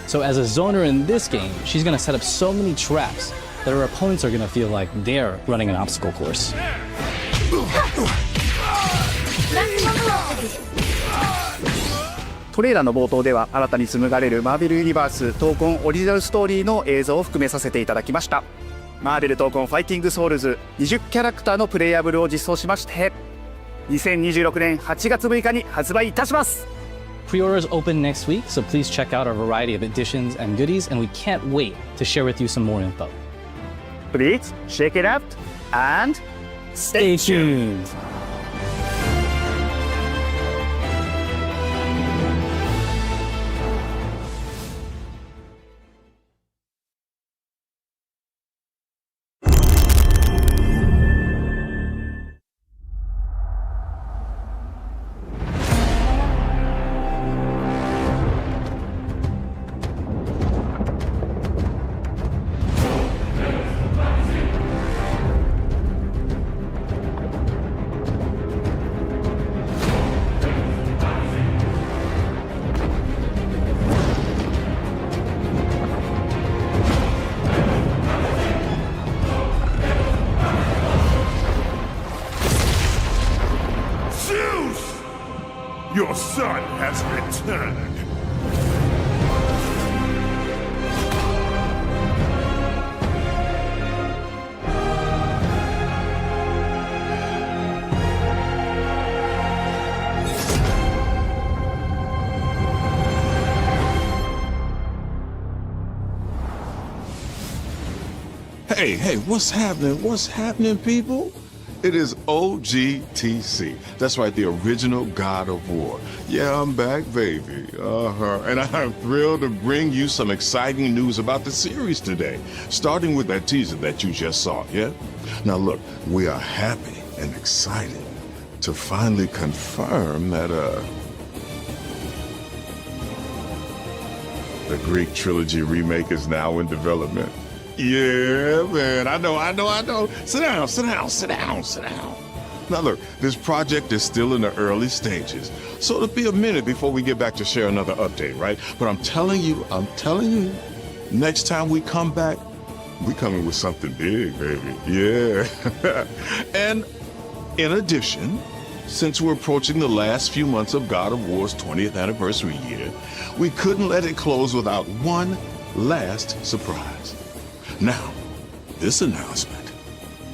Speaker 22: So as a zoner in this game, she's going to set up so many traps that her opponents are going to feel like they're running an obstacle course.
Speaker 20: トレーラーの冒頭では新たに紡がれるマーベルユニバース闘魂オリジナルストーリーの映像を含めさせていただきました。マーベル闘魂ファイティングソウルズ20キャラクターのプレイヤブルを実装しまして2026年8月6日に発売いたします。
Speaker 22: Pre-orders open next week, so please check out our variety of editions and goodies, and we can't wait to share with you some more info.
Speaker 20: Please check it out and stay tuned.
Speaker 14: 'Your son has returned.'
Speaker 23: Hey, what's happening? What's happening, people? It is OGTC. That's right, the original God of War. Yeah, I'm back, baby. And I'm thrilled to bring you some exciting news about the series today, starting with that teaser that you just saw, yeah? Now look, we are happy and excited to finally confirm that, the Greek trilogy remake is now in development. Yeah, man, I know. Sit down. Now look, this project is still in the early stages, so it'll be a minute before we get back to share another update, right? But I'm telling you, next time we come back, we coming with something big, baby. Yeah. And in addition, since we're approaching the last few months of God of War's 20th anniversary year, we couldn't let it close without one last surprise. Now, this announcement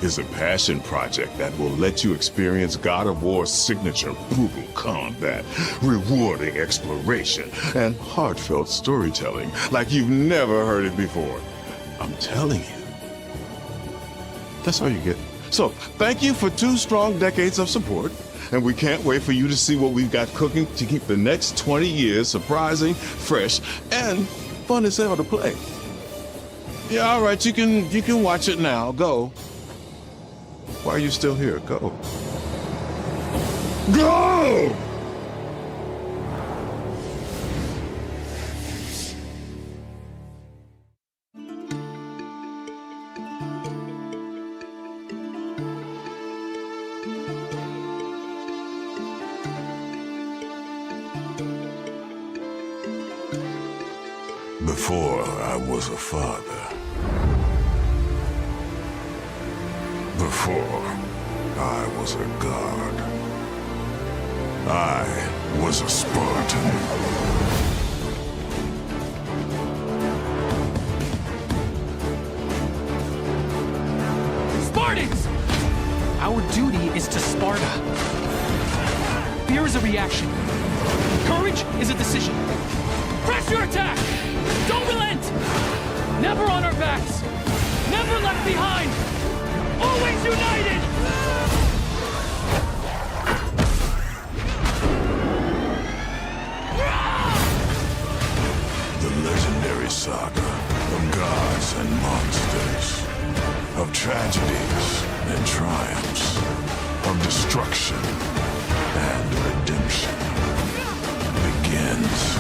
Speaker 23: is a passion project that will let you experience God of War's signature brutal combat, rewarding exploration, and heartfelt storytelling like you've never heard it before. I'm telling you. That's all you get. So, thank you for 2 strong decades of support, and we can't wait for you to see what we've got cooking to keep the next 20 years surprising, fresh, and fun as hell to play. Yeah, all right, you can watch it now. Go. Why are you still here? Go. Go! Before I was a father. Before I was a god. I was a Spartan.
Speaker 4: Spartans! Our duty is to Sparta. Fear is a reaction. Courage is a decision. Press your attack! Don't relent! Never on our backs! Never left behind! Always united!
Speaker 23: The legendary saga of gods and monsters, of tragedies and triumphs, of destruction and redemption begins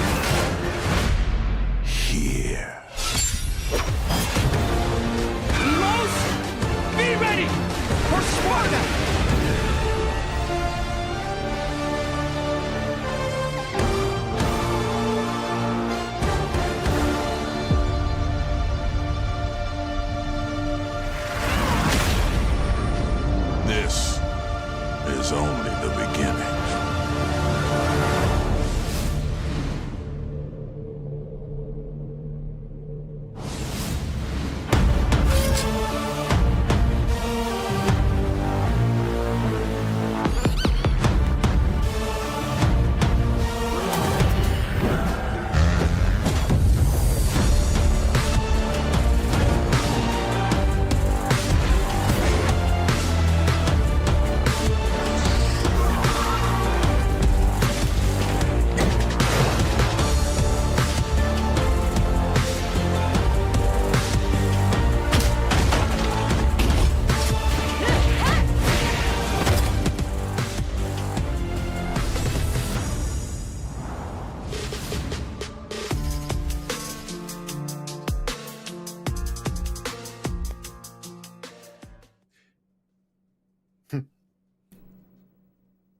Speaker 23: here.
Speaker 4: Heroes, be ready for Sparta!
Speaker 23: This is only the beginning.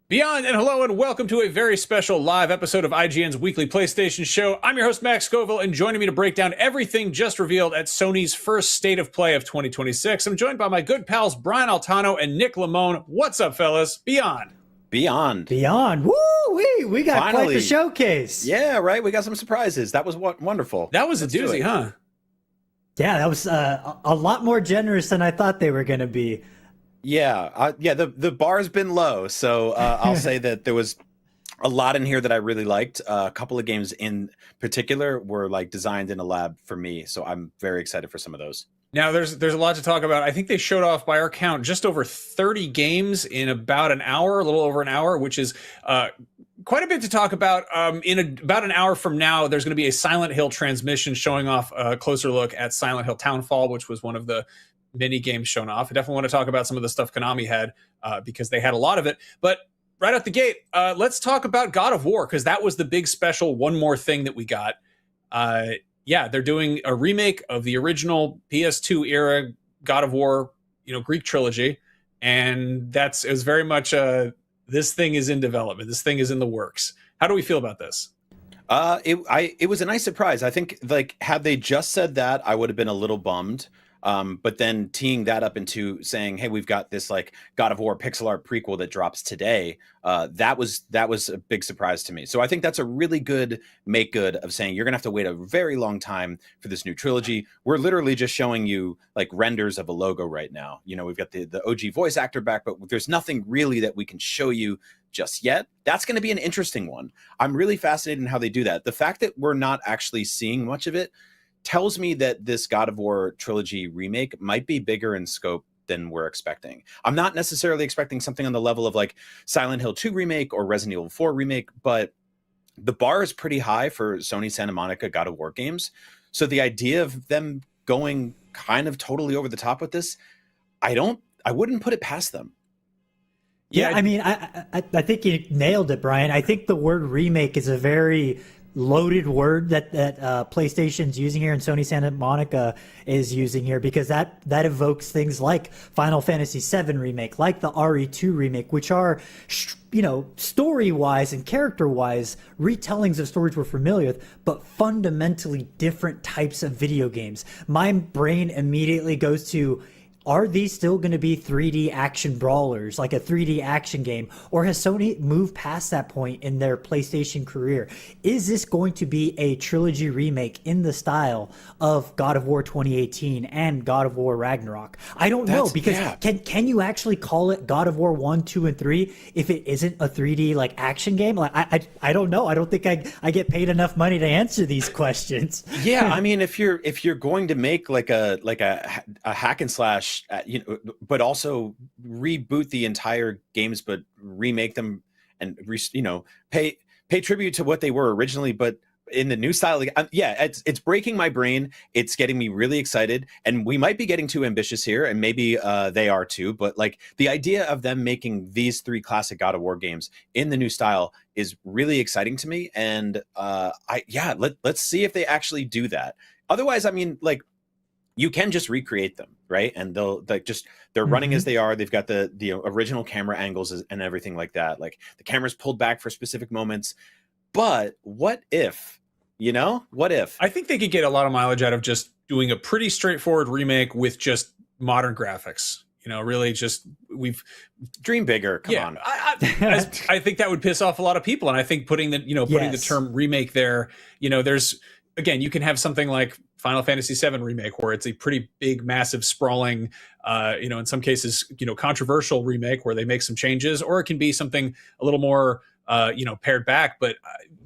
Speaker 6: Beyond and hello and welcome to a very special live episode of IGN's weekly PlayStation show. I'm your host Max Scoville, and joining me to break down everything just revealed at Sony's first State of Play of 2026, I'm joined by my good pals Brian Altano and Nick Lamone. What's up, fellas? Beyond.
Speaker 7: Beyond.
Speaker 8: Woo! We got
Speaker 7: Finally.
Speaker 8: quite the showcase.
Speaker 7: Yeah, right. We got some surprises. That was wonderful.
Speaker 6: That was a doozy, huh?
Speaker 8: Yeah, that was a lot more generous than I thought they were going to be.
Speaker 7: Yeah, the bar's been low, so I'll say that there was a lot in here that I really liked. A couple of games in particular were like designed in a lab for me, so I'm very excited for some of those.
Speaker 6: Now, there's a lot to talk about. I think they showed off, by our count, just over 30 games in about an hour, a little over an hour, which is quite a bit to talk about. About an hour from now, there's going to be a Silent Hill transmission showing off a closer look at Silent Hill Townfall, which was one of the mini games shown off. I definitely want to talk about some of the stuff Konami had because they had a lot of it. But right out the gate, let's talk about God of War, because that was the big special one more thing that we got. Yeah, they're doing a remake of the original PS2 era God of War, Greek trilogy, and it was very much this thing is in development. This thing is in the works. How do we feel about this?
Speaker 7: It was a nice surprise. I think, like, had they just said that, I would have been a little bummed. But then teeing that up into saying, hey, we've got this like God of War pixel art prequel that drops today. That was a big surprise to me. So I think that's a really good make good of saying you're gonna have to wait a very long time for this new trilogy. We're literally just showing you like renders of a logo right now. You know, we've got the OG voice actor back, but there's nothing really that we can show you just yet. That's going to be an interesting one. I'm really fascinated in how they do that. The fact that we're not actually seeing much of it tells me that this God of War trilogy remake might be bigger in scope than we're expecting. I'm not necessarily expecting something on the level of like Silent Hill 2 remake or Resident Evil 4 remake, but the bar is pretty high for Sony Santa Monica God of War games. So the idea of them going kind of totally over the top with this, I wouldn't put it past them.
Speaker 8: Yeah, I mean, I think you nailed it, Brian. I think the word remake is a very loaded word that PlayStation's using here and Sony Santa Monica is using here, because that evokes things like Final Fantasy VII remake, like the RE2 remake, which are, you know, story-wise and character-wise retellings of stories we're familiar with, but fundamentally different types of video games. My brain immediately goes to, are these still going to be 3D action brawlers, like a 3D action game? Or has Sony moved past that point in their PlayStation career? Is this going to be a trilogy remake in the style of God of War 2018 and God of War Ragnarok? I don't know, because can you actually call it God of War 1, 2, and 3 if it isn't a 3D like action game? Like I don't know. I don't think I get paid enough money to answer these questions.
Speaker 7: Yeah, I mean, if you're going to make like a hack and slash, you know, but also reboot the entire games, but remake them and you know, pay tribute to what they were originally, but in the new style. Yeah, it's breaking my brain. It's getting me really excited, and we might be getting too ambitious here, and maybe they are too. But like the idea of them making these 3 classic God of War games in the new style is really exciting to me. And let's see if they actually do that. Otherwise, I mean, like, you can just recreate them, right? And they're running as they are. They've got the original camera angles and everything like that. Like the camera's pulled back for specific moments. But what if, you know, what if?
Speaker 6: I think they could get a lot of mileage out of just doing a pretty straightforward remake with just modern graphics. You know, really just
Speaker 7: dream bigger. Come on.
Speaker 6: I think that would piss off a lot of people. And I think putting the term remake there, you know, there's, again, you can have something like Final Fantasy VII remake, where it's a pretty big, massive, sprawling, you know, in some cases, you know, controversial remake where they make some changes, or it can be something a little more, you know, pared back. But,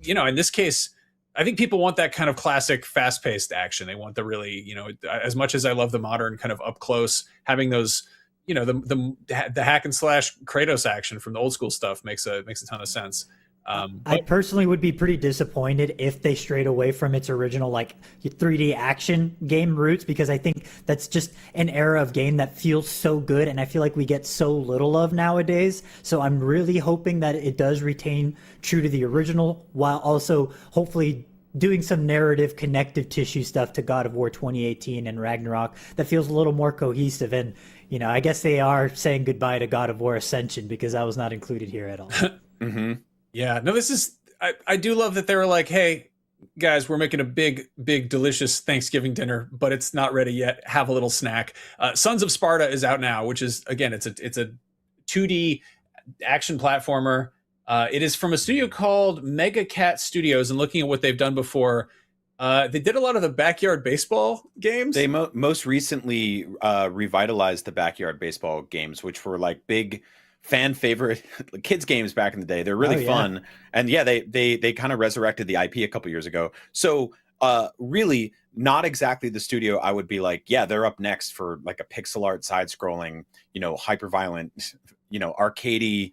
Speaker 6: you know, in this case, I think people want that kind of classic fast-paced action. They want the really, you know, as much as I love the modern kind of up close, having those, you know, the hack and slash Kratos action from the old school stuff makes a ton of sense.
Speaker 8: I personally would be pretty disappointed if they strayed away from its original like 3D action game roots, because I think that's just an era of game that feels so good, and I feel like we get so little of nowadays. So I'm really hoping that it does retain true to the original, while also hopefully doing some narrative connective tissue stuff to God of War 2018 and Ragnarok that feels a little more cohesive. And, you know, I guess they are saying goodbye to God of War Ascension, because that was not included here at all.
Speaker 7: Mm-hmm.
Speaker 6: Yeah, no, this is, I do love that they were like, hey, guys, we're making a big, delicious Thanksgiving dinner, but it's not ready yet. Have a little snack. Sons of Sparta is out now, which is, again, it's a 2D action platformer. It is from a studio called Mega Cat Studios, and looking at what they've done before, they did a lot of the backyard baseball games.
Speaker 7: They most recently revitalized the backyard baseball games, which were like big fan favorite kids games back in the day. They're really fun. And yeah, they kind of resurrected the IP a couple years ago. So really not exactly the studio I would be like, yeah, they're up next for like a pixel art side scrolling, you know, hyper violent, you know, arcadey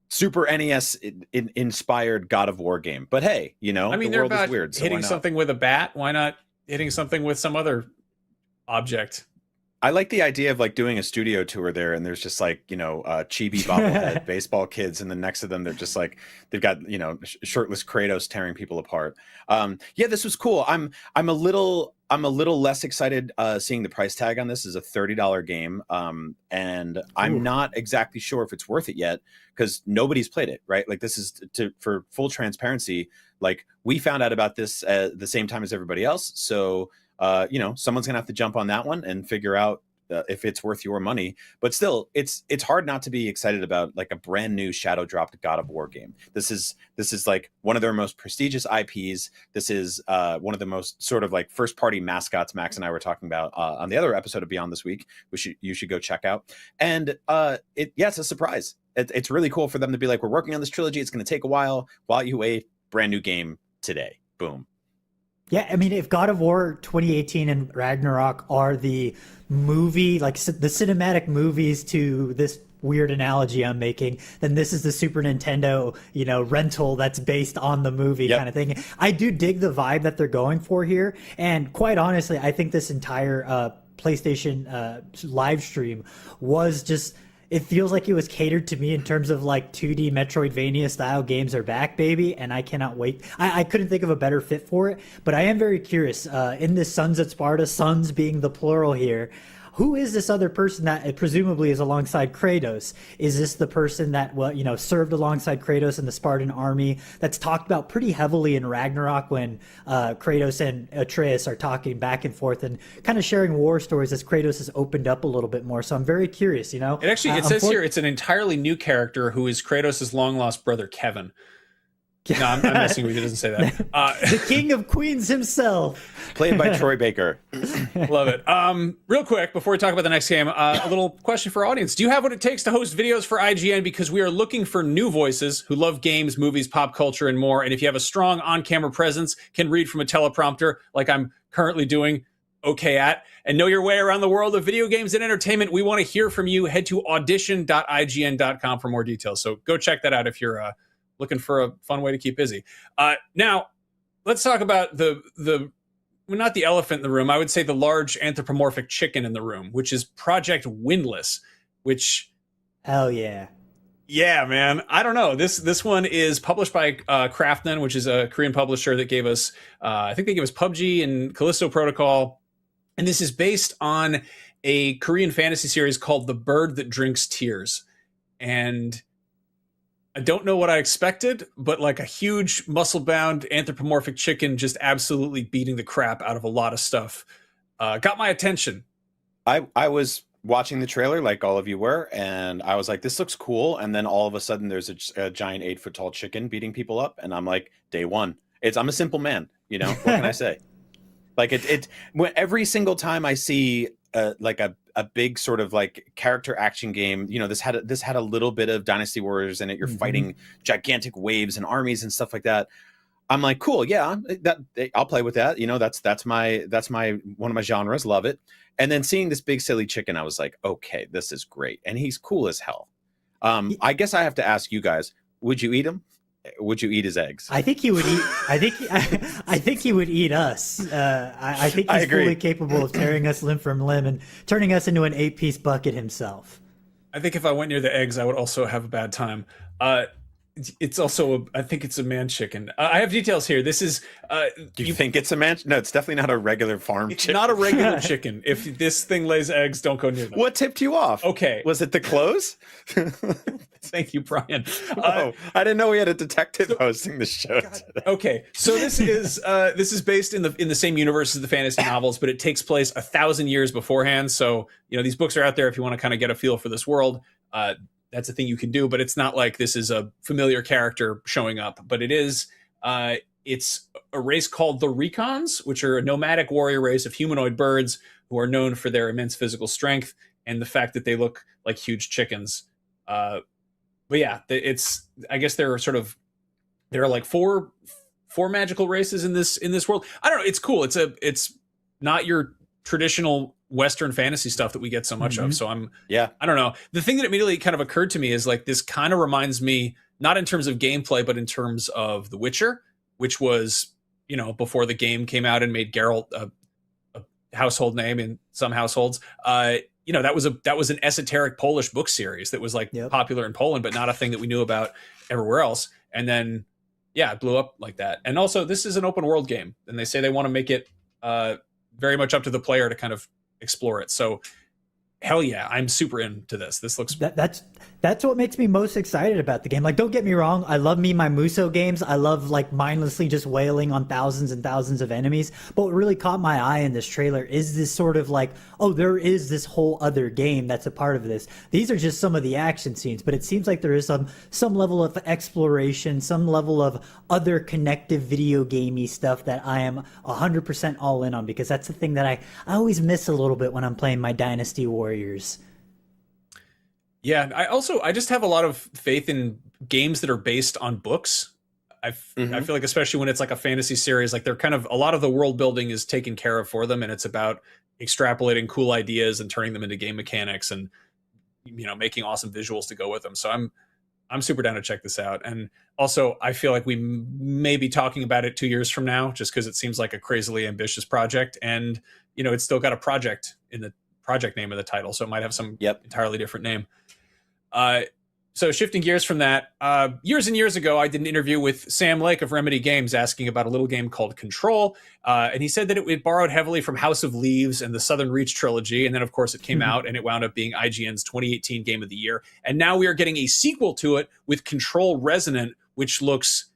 Speaker 7: Super NES inspired God of War game. But hey, you know,
Speaker 6: I mean,
Speaker 7: the world is
Speaker 6: weird.
Speaker 7: So
Speaker 6: hitting something with a bat. Why not hitting something with some other object?
Speaker 7: I like the idea of like doing a studio tour there, and there's just like, you know, chibi bobblehead baseball kids, and then next to them they're just like, they've got, you know, shirtless Kratos tearing people apart. Yeah, this was cool. I'm a little less excited seeing the price tag on this. Is a $30 game, and I'm not exactly sure if it's worth it yet, because nobody's played it, right? Like, this is for full transparency. Like, we found out about this at the same time as everybody else, so someone's gonna have to jump on that one and figure out if it's worth your money. But still, it's hard not to be excited about like a brand new shadow dropped God of War game. This is like one of their most prestigious IPs. This is one of the most sort of like first party mascots Max and I were talking about on the other episode of Beyond This Week, which you should go check out. And it's a surprise. It's really cool for them to be like, we're working on this trilogy. It's going to take a while. While you wait, brand new game today. Boom.
Speaker 8: Yeah, I mean, if God of War 2018 and Ragnarok are the movie, like the cinematic movies to this weird analogy I'm making, then this is the Super Nintendo, rental that's based on the movie kind of thing. I do dig the vibe that they're going for here. And quite honestly, I think this entire PlayStation live stream was just... It feels like it was catered to me in terms of like 2D Metroidvania style games are back, baby, and I cannot wait. I couldn't think of a better fit for it, but I am very curious. In this Sons at Sparta, sons being the plural here, who is this other person that presumably is alongside Kratos? Is this the person that served alongside Kratos in the Spartan army that's talked about pretty heavily in Ragnarok when Kratos and Atreus are talking back and forth and kind of sharing war stories as Kratos has opened up a little bit more? So I'm very curious, It
Speaker 6: says here it's an entirely new character who is Kratos' long lost brother Kevin. No, I'm messing with you. It doesn't say that.
Speaker 8: The King of Queens himself.
Speaker 7: Played by Troy Baker.
Speaker 6: Love it. Real quick, before we talk about the next game, a little question for our audience. Do you have what it takes to host videos for IGN? Because we are looking for new voices who love games, movies, pop culture, and more. And if you have a strong on-camera presence, can read from a teleprompter like I'm currently doing and know your way around the world of video games and entertainment, we want to hear from you. Head to audition.ign.com for more details. So go check that out if you're... looking for a fun way to keep busy. Now, let's talk about not the elephant in the room. I would say the large anthropomorphic chicken in the room, which is Project Windless, which...
Speaker 8: Hell yeah.
Speaker 6: Yeah, man. I don't know. This one is published by Krafton, which is a Korean publisher that gave us, I think they gave us PUBG and Callisto Protocol. And this is based on a Korean fantasy series called The Bird That Drinks Tears. And... I don't know what I expected, but like a huge muscle-bound anthropomorphic chicken just absolutely beating the crap out of a lot of stuff got my attention.
Speaker 7: I was watching the trailer like all of you were, and I was like, this looks cool. And then all of a sudden there's a giant 8-foot-tall chicken beating people up. And I'm like, day one. I'm a simple man, what can I say? Like every single time I see like a big sort of like character action game, this had a little bit of Dynasty Warriors in it. You're fighting gigantic waves and armies and stuff like that. I'm like, cool, yeah, I'll play with that. That's my one of my genres. Love it. And then seeing this big silly chicken, I was like, okay, this is great, and he's cool as hell. I guess I have to ask you guys: would you eat him? Would you eat his eggs?
Speaker 8: I think he would eat. I think he would eat us. I think he's fully capable of tearing us limb from limb and turning us into an 8-piece bucket himself.
Speaker 6: I think if I went near the eggs, I would also have a bad time. It's also, I think it's a man chicken. I have details here. This is...
Speaker 7: Do you think it's a man? No, it's definitely not a regular farm chicken.
Speaker 6: It's not a regular chicken. If this thing lays eggs, don't go near them.
Speaker 7: What tipped you off?
Speaker 6: Okay.
Speaker 7: Was it the clothes?
Speaker 6: Thank you, Brian.
Speaker 7: I didn't know we had a detective hosting the show today.
Speaker 6: Okay, so this is based in the same universe as the fantasy novels, but it takes place 1,000 years beforehand. So, these books are out there if you want to kind of get a feel for this world. That's a thing you can do, but it's not like this is a familiar character showing up. But it is, it's a race called the Recons, which are a nomadic warrior race of humanoid birds who are known for their immense physical strength and the fact that they look like huge chickens. But yeah, I guess there are like four magical races in this world. I don't know. It's cool. It's not your traditional Western fantasy stuff that we get so much of. So I don't know. The thing that immediately kind of occurred to me is like, this kind of reminds me, not in terms of gameplay, but in terms of The Witcher, which was, before the game came out and made Geralt a household name in some households. That was an esoteric Polish book series that was like popular in Poland, but not a thing that we knew about everywhere else. And then, it blew up like that. And also, this is an open world game, and they say they want to make it very much up to the player to kind of explore it. So hell yeah, I'm super into this. This looks
Speaker 8: that's what makes me most excited about the game. Like, don't get me wrong, I love me my Muso games. I love like mindlessly just wailing on thousands and thousands of enemies. But what really caught my eye in this trailer is this sort of like, oh, there is this whole other game that's a part of this. These are just some of the action scenes, but it seems like there is some level of exploration, some level of other connective video gamey stuff that I am 100% all in on, because that's the thing that I always miss a little bit when I'm playing my Dynasty Warriors.
Speaker 6: Yeah, I just have a lot of faith in games that are based on books. I feel like, especially when it's like a fantasy series, like they're kind of, a lot of the world building is taken care of for them, and it's about extrapolating cool ideas and turning them into game mechanics and, you know, making awesome visuals to go with them. So I'm super down to check this out. And also, I feel like we may be talking about it 2 years from now, just because it seems like a crazily ambitious project, and you know, it's still got a project in the project name of the title, so it might have some entirely different name. So shifting gears from that, years and years ago, I did an interview with Sam Lake of Remedy Games asking about a little game called Control. And he said that it borrowed heavily from House of Leaves and the Southern Reach trilogy. And then, of course, it came out and it wound up being IGN's 2018 Game of the Year. And now we are getting a sequel to it with Control Resonant, which looks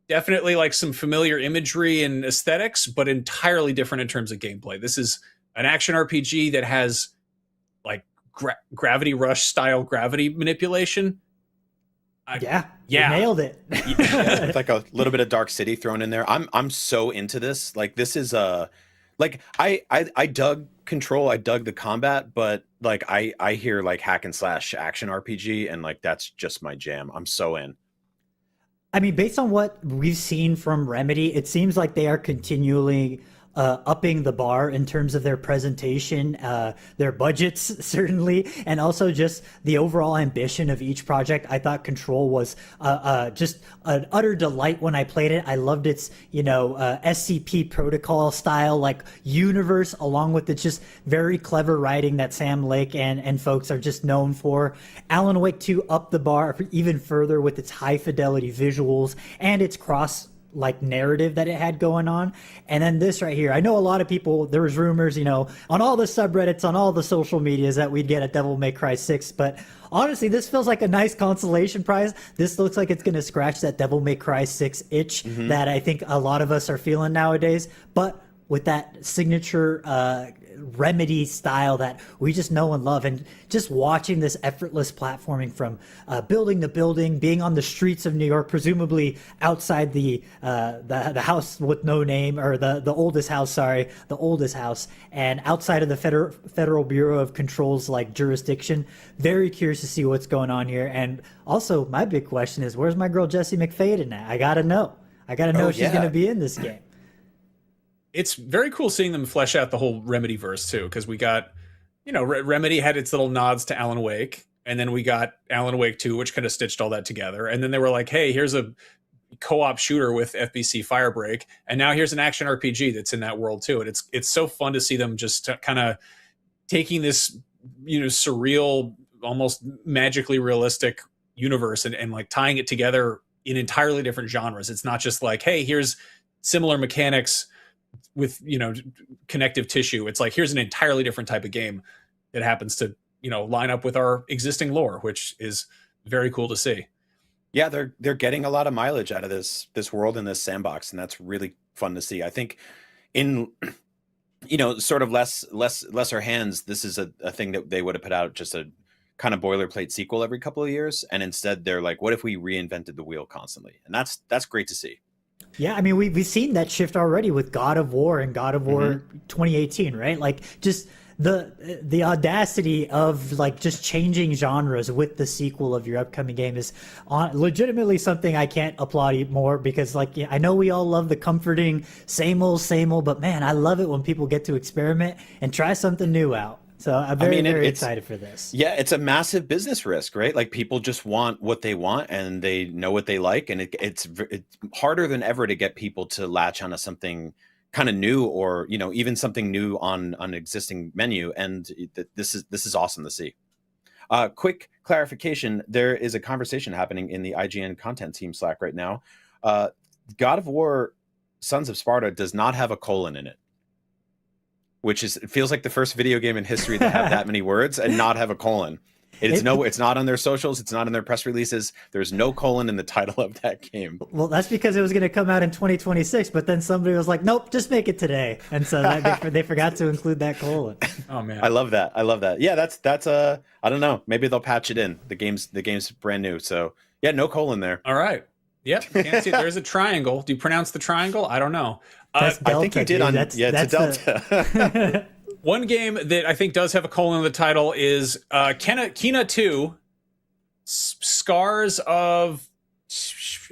Speaker 6: definitely like some familiar imagery and aesthetics, but entirely different in terms of gameplay. This is an action RPG that has like Gravity Rush style gravity manipulation.
Speaker 8: You nailed it.
Speaker 7: It's like a little bit of Dark City thrown in there. I'm so into this. Like, this is like I dug Control, I dug the combat, but like I hear like hack and slash action RPG, and like that's just my jam. I'm so in.
Speaker 8: I mean, based on what we've seen from Remedy, it seems like they are continually upping the bar in terms of their presentation, their budgets, certainly, and also just the overall ambition of each project. I thought Control was just an utter delight when I played it. I loved its, SCP protocol style, like universe, along with its just very clever writing that Sam Lake and folks are just known for. Alan Wake 2 upped the bar even further with its high fidelity visuals and its cross narrative that it had going on. And then this right here, I know a lot of people, there was rumors, on all the subreddits, on all the social medias, that we'd get a Devil May Cry 6, but honestly, this feels like a nice consolation prize. This looks like it's going to scratch that Devil May Cry 6 itch that I think a lot of us are feeling nowadays, but with that signature Remedy style that we just know and love. And just watching this effortless platforming from building to building, being on the streets of New York, presumably outside the house with no name, or the oldest house, and outside of the Federal Bureau of Control's jurisdiction. Very curious to see what's going on here. And also, my big question is, where's my girl Jessie McFadden at? I gotta know if she's gonna be in this game.
Speaker 6: It's very cool seeing them flesh out the whole Remedy verse too, because we got, Remedy had its little nods to Alan Wake, and then we got Alan Wake 2, which kind of stitched all that together. And then they were like, hey, here's a co-op shooter with FBC Firebreak, and now here's an action RPG that's in that world too. And it's so fun to see them just kind of taking this, surreal, almost magically realistic universe and like tying it together in entirely different genres. It's not just like, hey, here's similar mechanics with connective tissue. It's like, here's an entirely different type of game that happens to line up with our existing lore, which is very cool to see.
Speaker 7: Yeah, they're getting a lot of mileage out of this world and this sandbox, and that's really fun to see. I think in sort of lesser hands, this is a thing that they would have put out just a kind of boilerplate sequel every couple of years, and instead they're like, what if we reinvented the wheel constantly? And that's great to see.
Speaker 8: Yeah, I mean, we've seen that shift already with God of War and God of War 2018, right? Like, just the audacity of just changing genres with the sequel of your upcoming game is legitimately something I can't applaud more, because I know we all love the comforting same old, but man, I love it when people get to experiment and try something new out. So I'm very excited for this.
Speaker 7: Yeah, it's a massive business risk, right? Like, people just want what they want and they know what they like, and it's harder than ever to get people to latch onto something kind of new, or even something new on an existing menu. And this is awesome to see. Quick clarification: there is a conversation happening in the IGN content team Slack right now. God of War: Sons of Sparta does not have a colon in it. which is it feels like the first video game in history to have that many words and not have a colon. It's not on their socials. It's not in their press releases. There's no colon in the title of that game.
Speaker 8: Well, that's because it was going to come out in 2026, but then somebody was like, "Nope, just make it today," and so they forgot to include that colon.
Speaker 6: Oh man,
Speaker 7: I love that. Yeah, that's I don't know. Maybe they'll patch it in. The game's brand new, so yeah, no colon there.
Speaker 6: All right. Yep. Can't see it. There's a triangle. Do you pronounce the triangle? I don't know.
Speaker 8: That's Delta,
Speaker 7: I think you did
Speaker 8: dude.
Speaker 7: it's a Delta.
Speaker 6: One game that I think does have a colon in the title is Kena 2, Scars of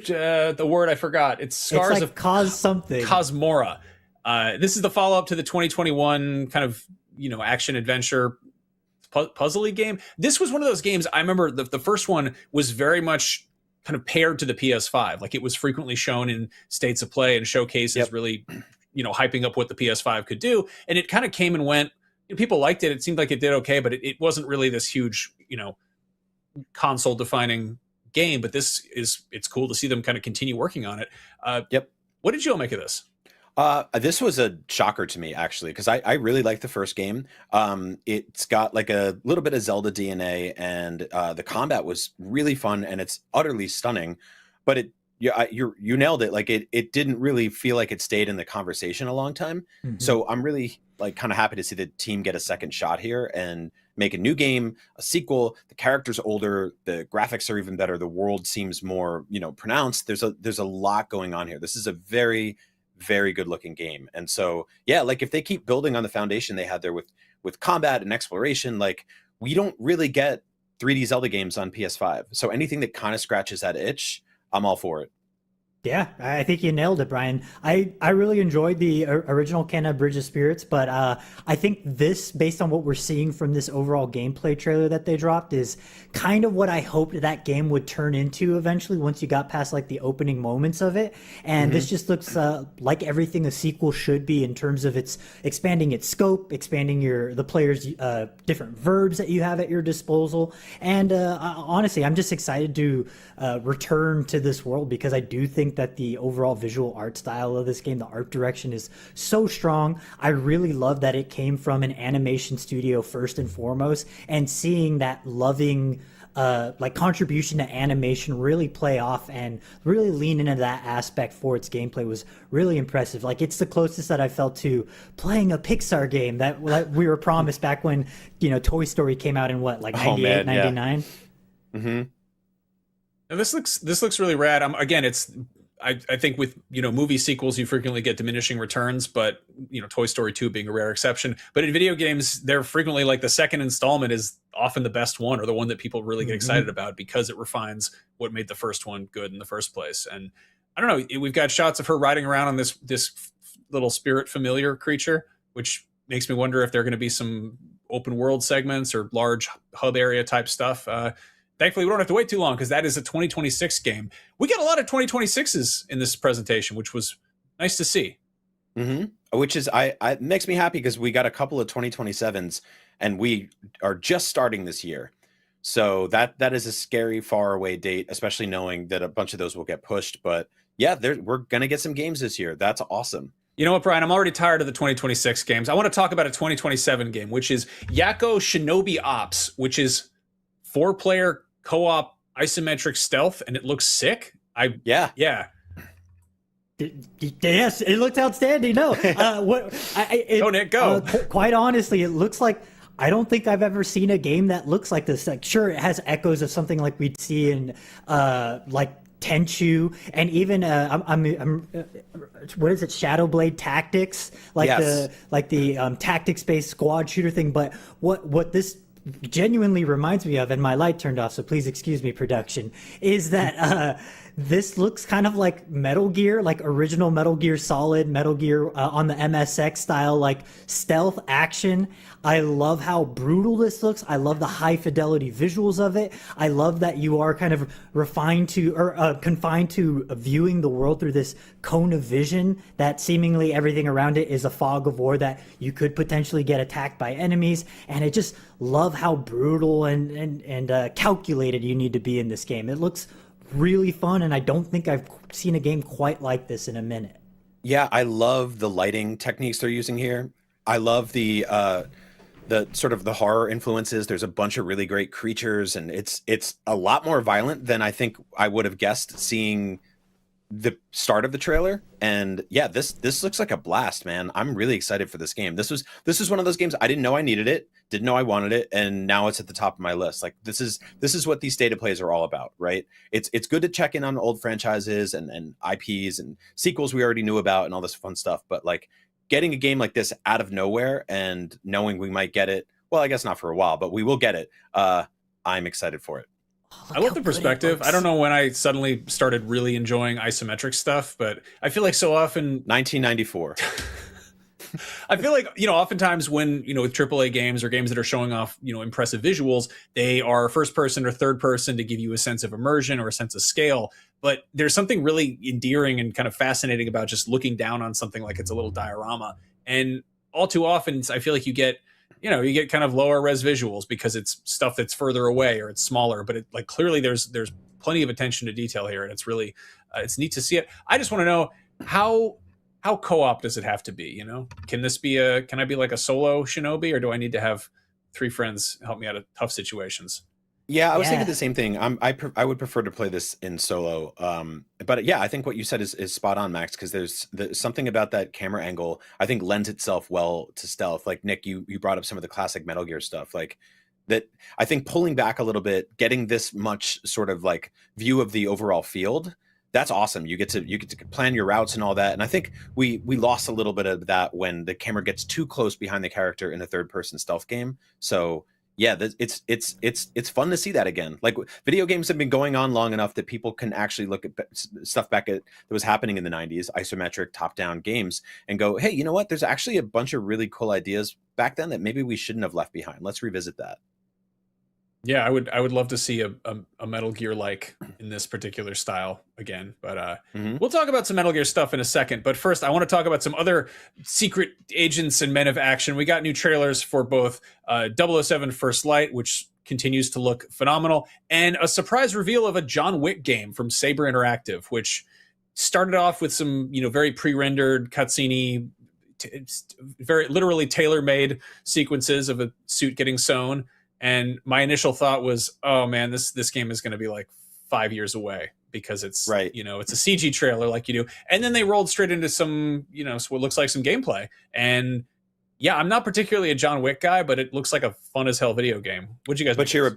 Speaker 6: the word I forgot. It's Scars of
Speaker 8: Cause something.
Speaker 6: Cosmora. This is the follow-up to the 2021 kind of, action adventure puzzle-y game. This was one of those games I remember the first one was very much kind of paired to the PS5. Like it was frequently shown in states of play and showcases, really hyping up what the PS5 could do. And it kind of came and went. People liked it. It seemed like it did okay, but it wasn't really this huge, console defining game. But it's cool to see them kind of continue working on it. What did you all make of this?
Speaker 7: This was a shocker to me, actually, because I really liked the first game. It's got like a little bit of Zelda DNA, and the combat was really fun, and it's utterly stunning. But you nailed it. Like it didn't really feel like it stayed in the conversation a long time. Mm-hmm. So I'm really like kind of happy to see the team get a second shot here and make a new game, a sequel. The character's older, the graphics are even better, the world seems more pronounced. There's a lot going on here. This is a very, very good looking game. And so like if they keep building on the foundation they had there with combat and exploration, like we don't really get 3D Zelda games on PS5. So anything that kind of scratches that itch, I'm all for it.
Speaker 8: Yeah, I think you nailed it, Brian. I really enjoyed the original Kena Bridge of Spirits, but I think this, based on what we're seeing from this overall gameplay trailer that they dropped, is kind of what I hoped that game would turn into eventually once you got past like the opening moments of it. And this just looks like everything a sequel should be in terms of its expanding its scope, expanding the player's different verbs that you have at your disposal. And honestly, I'm just excited to return to this world because I do think that the overall visual art style of this game, the art direction, is so strong. I really love that it came from an animation studio first and foremost, and seeing that loving contribution to animation really play off and really lean into that aspect for its gameplay was really impressive. Like it's the closest that I felt to playing a Pixar game that we were promised back when Toy Story came out in 98, 99.
Speaker 7: Mm-hmm.
Speaker 6: And this looks really rad. Again, I think with movie sequels you frequently get diminishing returns, but Toy Story 2 being a rare exception. But in video games, they're frequently like the second installment is often the best one, or the one that people really get excited about because it refines what made the first one good in the first place. And I don't know, we've got shots of her riding around on this little spirit familiar creature, which makes me wonder if there are going to be some open world segments or large hub area type stuff. Thankfully, we don't have to wait too long because that is a 2026 game. We got a lot of 2026s in this presentation, which was nice to see.
Speaker 7: Mm-hmm. Which is, it makes me happy because we got a couple of 2027s and we are just starting this year. So that is a scary far away date, especially knowing that a bunch of those will get pushed. But yeah, we're going to get some games this year. That's awesome.
Speaker 6: You know what, Brian? I'm already tired of the 2026 games. I want to talk about a 2027 game, which is Yakko Shinobi Ops, which is 4-player co-op isometric stealth, and it looks sick.
Speaker 7: Yeah.
Speaker 8: Yes, it looked outstanding. No,
Speaker 6: go Nick, go.
Speaker 8: Quite honestly, it looks like I don't think I've ever seen a game that looks like this. Like, sure, it has echoes of something like we'd see in Tenchu, and even what is it, Shadowblade Tactics, the tactics-based squad shooter thing. But what this genuinely reminds me of, and my light turned off, so please excuse me, production, is that this looks kind of like Metal Gear, like original Metal Gear Solid, Metal Gear on the MSX style, like stealth action. I love how brutal this looks. I love the high fidelity visuals of it. I love that you are kind of confined to viewing the world through this cone of vision, that seemingly everything around it is a fog of war that you could potentially get attacked by enemies. And I just love how brutal and calculated you need to be in this game. It looks really fun, and I don't think I've seen a game quite like this in a minute.
Speaker 7: Yeah, I love the lighting techniques they're using here. I love the sort of the horror influences. There's a bunch of really great creatures, and it's a lot more violent than I think I would have guessed seeing the start of the trailer. And yeah, this looks like a blast, man. I'm really excited for this game. This is one of those games I didn't know I needed it, didn't know I wanted it, and now it's at the top of my list. Like this is what these state of plays are all about, right? It's good to check in on old franchises and IPs and sequels we already knew about and all this fun stuff, but like getting a game like this out of nowhere and knowing we might get it, well, I guess not for a while, but we will get it. I'm excited for it.
Speaker 6: I love the perspective. I don't know when I suddenly started really enjoying isometric stuff, but I feel like so often
Speaker 7: 1994.
Speaker 6: I feel like, oftentimes when, with AAA games or games that are showing off, impressive visuals, they are first person or third person to give you a sense of immersion or a sense of scale. But there's something really endearing and kind of fascinating about just looking down on something like it's a little diorama. And all too often, I feel like you get kind of lower res visuals because it's stuff that's further away or it's smaller, but clearly there's plenty of attention to detail here, and it's really it's neat to see it. I just want to know how co-op does it have to be? Can I be like a solo shinobi, or do I need to have 3 friends help me out of tough situations?
Speaker 7: Yeah, I was thinking the same thing. I would prefer to play this in solo. But yeah, I think what you said is spot on, Max, because there's something about that camera angle I think lends itself well to stealth. Like Nick, you brought up some of the classic Metal Gear stuff. Like that, I think pulling back a little bit, getting this much sort of like view of the overall field, that's awesome. You get to plan your routes and all that. And I think we lost a little bit of that when the camera gets too close behind the character in a third person stealth game. So yeah, it's fun to see that again. Like video games have been going on long enough that people can actually look at stuff back at that was happening in the 90s, isometric top-down games, and go, hey, you know what? There's actually a bunch of really cool ideas back then that maybe we shouldn't have left behind. Let's revisit that.
Speaker 6: Yeah, I would love to see a Metal Gear like in this particular style again. But we'll talk about some Metal Gear stuff in a second. But first, I want to talk about some other secret agents and men of action. We got new trailers for both 007 First Light, which continues to look phenomenal, and a surprise reveal of a John Wick game from Saber Interactive, which started off with some very pre-rendered cutscene, very literally tailor-made sequences of a suit getting sewn. And my initial thought was, oh man, this game is going to be like 5 years away because it's
Speaker 7: right.
Speaker 6: It's a CG trailer like you do. And then they rolled straight into some, what looks like some gameplay. And yeah, I'm not particularly a John Wick guy, but it looks like a fun as hell video game. What'd you guys?
Speaker 7: But you're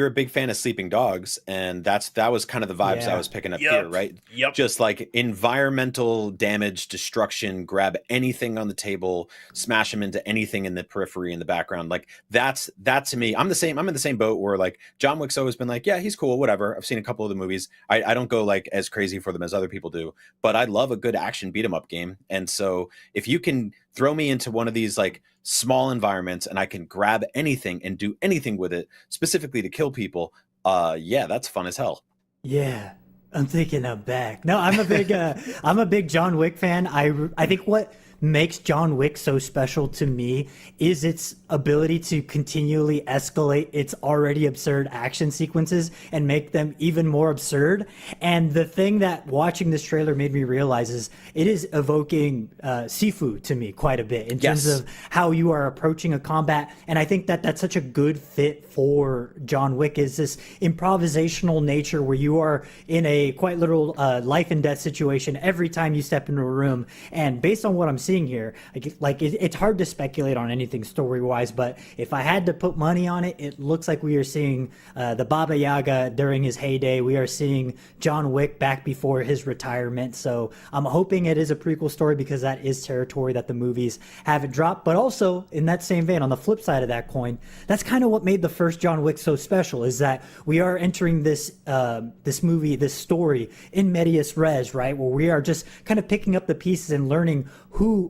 Speaker 7: a big fan of Sleeping Dogs, and that was kind of the vibes I was picking up here, right?
Speaker 6: Yep.
Speaker 7: Just like environmental damage, destruction, grab anything on the table, smash them into anything in the periphery in the background. Like that to me, I'm in the same boat where like John Wick's always been like, yeah, he's cool, whatever. I've seen a couple of the movies. I don't go like as crazy for them as other people do, but I love a good action beat 'em up game. And so if you can throw me into one of these like small environments and I can grab anything and do anything with it specifically to kill people, yeah, that's fun as hell.
Speaker 8: Yeah, I'm thinking I'm back. No, I'm a big John Wick fan. I think what makes John Wick so special to me is its ability to continually escalate its already absurd action sequences and make them even more absurd. And the thing that watching this trailer made me realize is it is evoking Sifu to me quite a bit in terms of how you are approaching a combat. And I think that that's such a good fit for John Wick, is this improvisational nature where you are in a quite literal life and death situation every time you step into a room. And based on what I'm seeing here, it's hard to speculate on anything story-wise, but if I had to put money on it, it looks like we are seeing the Baba Yaga during his heyday. We are seeing John Wick back before his retirement. So I'm hoping it is a prequel story, because that is territory that the movies haven't dropped. But also, in that same vein, on the flip side of that coin, that's kind of what made the first John Wick so special, is that we are entering this movie, this story in medias res, right? Where we are just kind of picking up the pieces and learning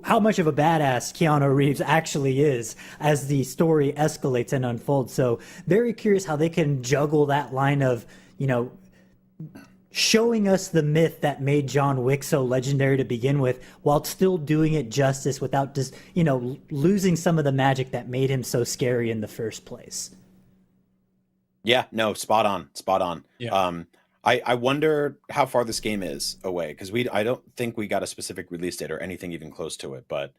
Speaker 8: how much of a badass Keanu Reeves actually is as the story escalates and unfolds. So very curious how they can juggle that line of, showing us the myth that made John Wick so legendary to begin with, while still doing it justice without just, losing some of the magic that made him so scary in the first place.
Speaker 7: Yeah, no, spot on.
Speaker 6: Yeah.
Speaker 7: I wonder how far this game is away, because I don't think we got a specific release date or anything even close to it, but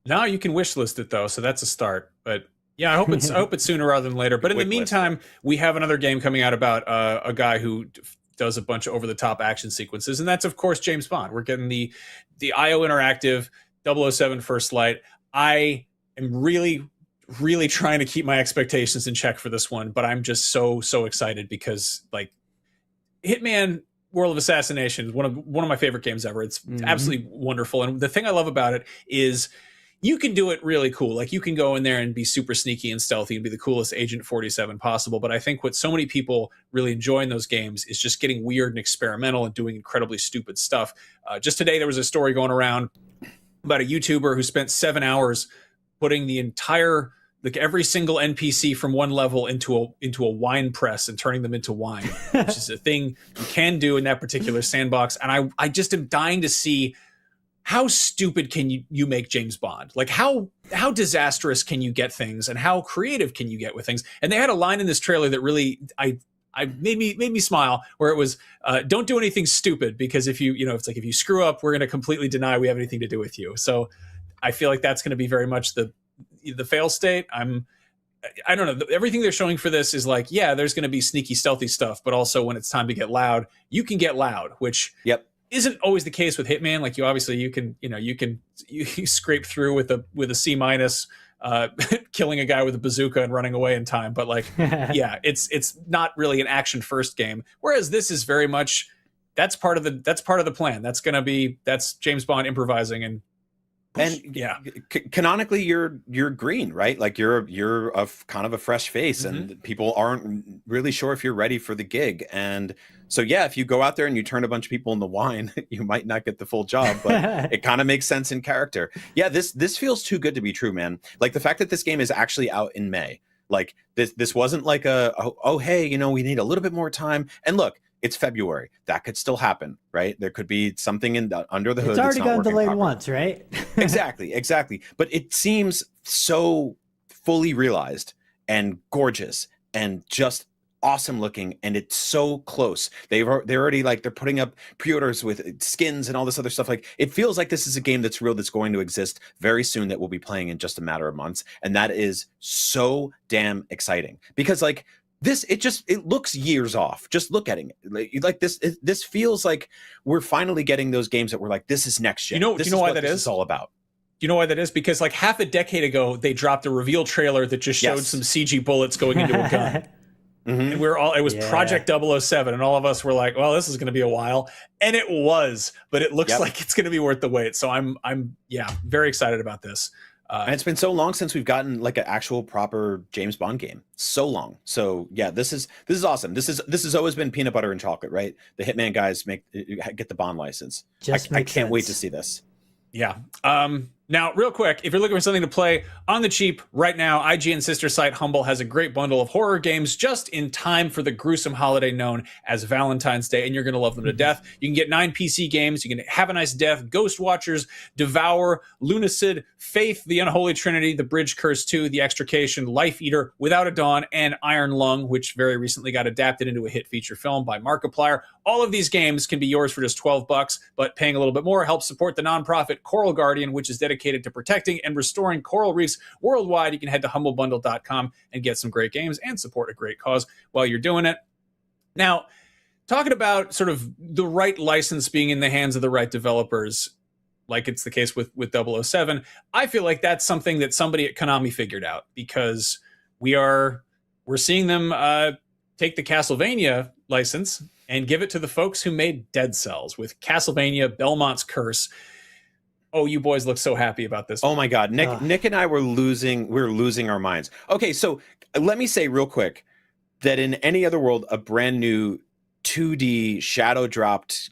Speaker 6: Now you can wish list it though, so that's a start. But yeah, I hope it's sooner rather than later. But in the meantime, we have another game coming out about a guy who does a bunch of over-the-top action sequences, and that's of course James Bond. We're getting the IO Interactive 007 First Light. I am really trying to keep my expectations in check for this one, but I'm just so excited because like Hitman World of Assassination is one of my favorite games ever. It's absolutely wonderful, and the thing I love about it is you can do it really cool. Like you can go in there and be super sneaky and stealthy and be the coolest Agent 47 possible. But I think what so many people really enjoy in those games is just getting weird and experimental and doing incredibly stupid stuff. Just today, there was a story going around about a YouTuber who spent 7 hours putting the entire, like every single NPC from one level into a wine press and turning them into wine, which is a thing you can do in that particular sandbox. And I just am dying to see how stupid can you make James Bond? Like how disastrous can you get things, and how creative can you get with things? And they had a line in this trailer that really I made me smile, where it was don't do anything stupid, because if it's like if you screw up, we're going to completely deny we have anything to do with you. So I feel like that's going to be very much the fail state. I don't know. Everything they're showing for this is like, yeah, there's going to be sneaky, stealthy stuff, but also when it's time to get loud, you can get loud, which isn't always the case with Hitman. Like you can scrape through with a C-, killing a guy with a bazooka and running away in time. But like, yeah, it's not really an action first game. Whereas this is very much, that's part of the plan. That's James Bond improvising and yeah.
Speaker 7: Canonically, you're green, right? Like you're a kind of a fresh face, and people aren't really sure if you're ready for the gig. And so, yeah, if you go out there and you turn a bunch of people into wine, you might not get the full job, but it kind of makes sense in character. Yeah, this feels too good to be true, man. Like the fact that this game is actually out in May. Like this wasn't like hey, we need a little bit more time. And look, it's February. That could still happen, right? There could be something under the hood.
Speaker 8: It's already gotten delayed once, right?
Speaker 7: Exactly. But it seems so fully realized and gorgeous and just awesome looking, and it's so close. They're already like they're putting up pre-orders with skins and all this other stuff. Like it feels like this is a game that's real, that's going to exist very soon, that we'll be playing in just a matter of months, and that is so damn exciting because like. It looks years off. Just look at it. Like this. This feels like we're finally getting those games that we're like, this is next gen.
Speaker 6: Do you know why that is?
Speaker 7: It's all about.
Speaker 6: You know why that is? Because like half a decade ago, they dropped a reveal trailer that just showed some CG bullets going into a gun. And it was Project 007, and all of us were like, well, this is going to be a while. And it was, but it looks like it's going to be worth the wait. So I'm very excited about this.
Speaker 7: And it's been so long since we've gotten like an actual proper James Bond game. So long. So yeah, this is awesome. This has always been peanut butter and chocolate, right? The Hitman guys get the Bond license. I can't wait to see this.
Speaker 6: Yeah. Now, real quick, if you're looking for something to play on the cheap right now, IGN sister site Humble has a great bundle of horror games just in time for the gruesome holiday known as Valentine's Day, and you're going to love them to death. You can get 9 PC games. You can Have a Nice Death, Ghost Watchers, Devour, Lunacid, Faith, The Unholy Trinity, The Bridge Curse 2, The Extrication, Life Eater, Without a Dawn, and Iron Lung, which very recently got adapted into a hit feature film by Markiplier. All of these games can be yours for just $12, but paying a little bit more helps support the nonprofit Coral Guardian, which is dedicated to protecting and restoring coral reefs worldwide. You can head to humblebundle.com and get some great games and support a great cause while you're doing it. Now, talking about sort of the right license being in the hands of the right developers, like it's the case with 007, I feel like that's something that somebody at Konami figured out, because we're seeing them take the Castlevania license and give it to the folks who made Dead Cells with Castlevania Belmont's Curse. Oh, you boys look so happy about this.
Speaker 7: Oh my God. Nick and I we're losing our minds. Okay, so let me say real quick that in any other world, a brand new 2D shadow dropped,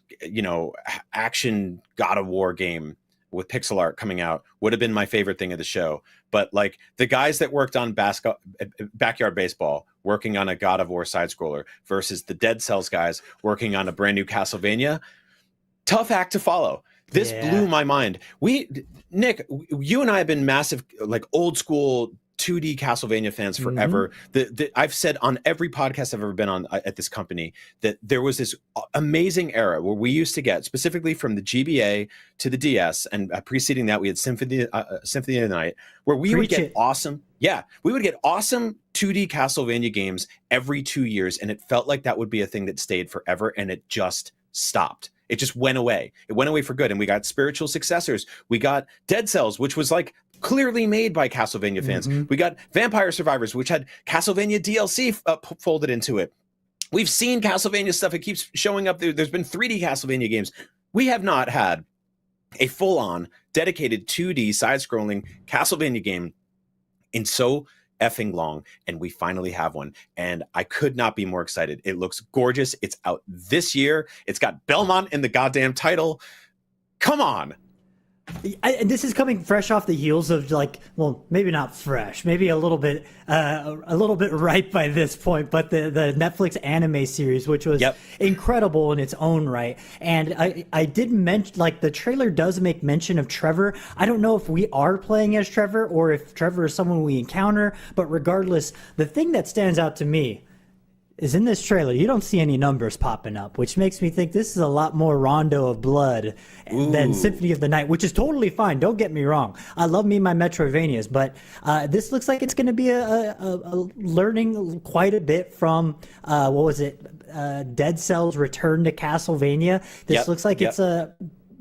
Speaker 7: action God of War game with pixel art coming out would have been my favorite thing of the show. But like the guys that worked on Backyard Baseball working on a God of War side scroller versus the Dead Cells guys working on a brand new Castlevania, tough act to follow. This blew my mind. Nick, you and I have been massive, like old school 2D Castlevania fans forever. I've said on every podcast I've ever been on at this company that there was this amazing era where we used to get, specifically from the GBA to the DS, and preceding that we had Symphony of the Night, where we would get awesome 2D Castlevania games every 2 years, and it felt like that would be a thing that stayed forever, and it just stopped. It just went away. It went away for good, and we got spiritual successors. We got Dead Cells, which was like clearly made by Castlevania fans. We got Vampire Survivors, which had Castlevania DLC folded into it. We've seen Castlevania stuff. It keeps showing up. There's been 3D Castlevania games. We have not had a full-on, dedicated 2D side-scrolling Castlevania game in so effing long, and we finally have one, and I could not be more excited. It looks gorgeous. It's out this year. It's got Belmont in the goddamn title. Come on.
Speaker 8: And this is coming fresh off the heels of, like, well, maybe not fresh, maybe a little bit ripe by this point, but the Netflix anime series, which was incredible in its own right. And I did mention, like, the trailer does make mention of Trevor. I don't know if we are playing as Trevor or if Trevor is someone we encounter, but regardless, the thing that stands out to me is in this trailer, you don't see any numbers popping up, which makes me think this is a lot more Rondo of Blood than Symphony of the Night, which is totally fine. Don't get me wrong. I love me my Metroidvanias, but this looks like it's going to be a learning quite a bit from, Dead Cells Return to Castlevania. This looks like it's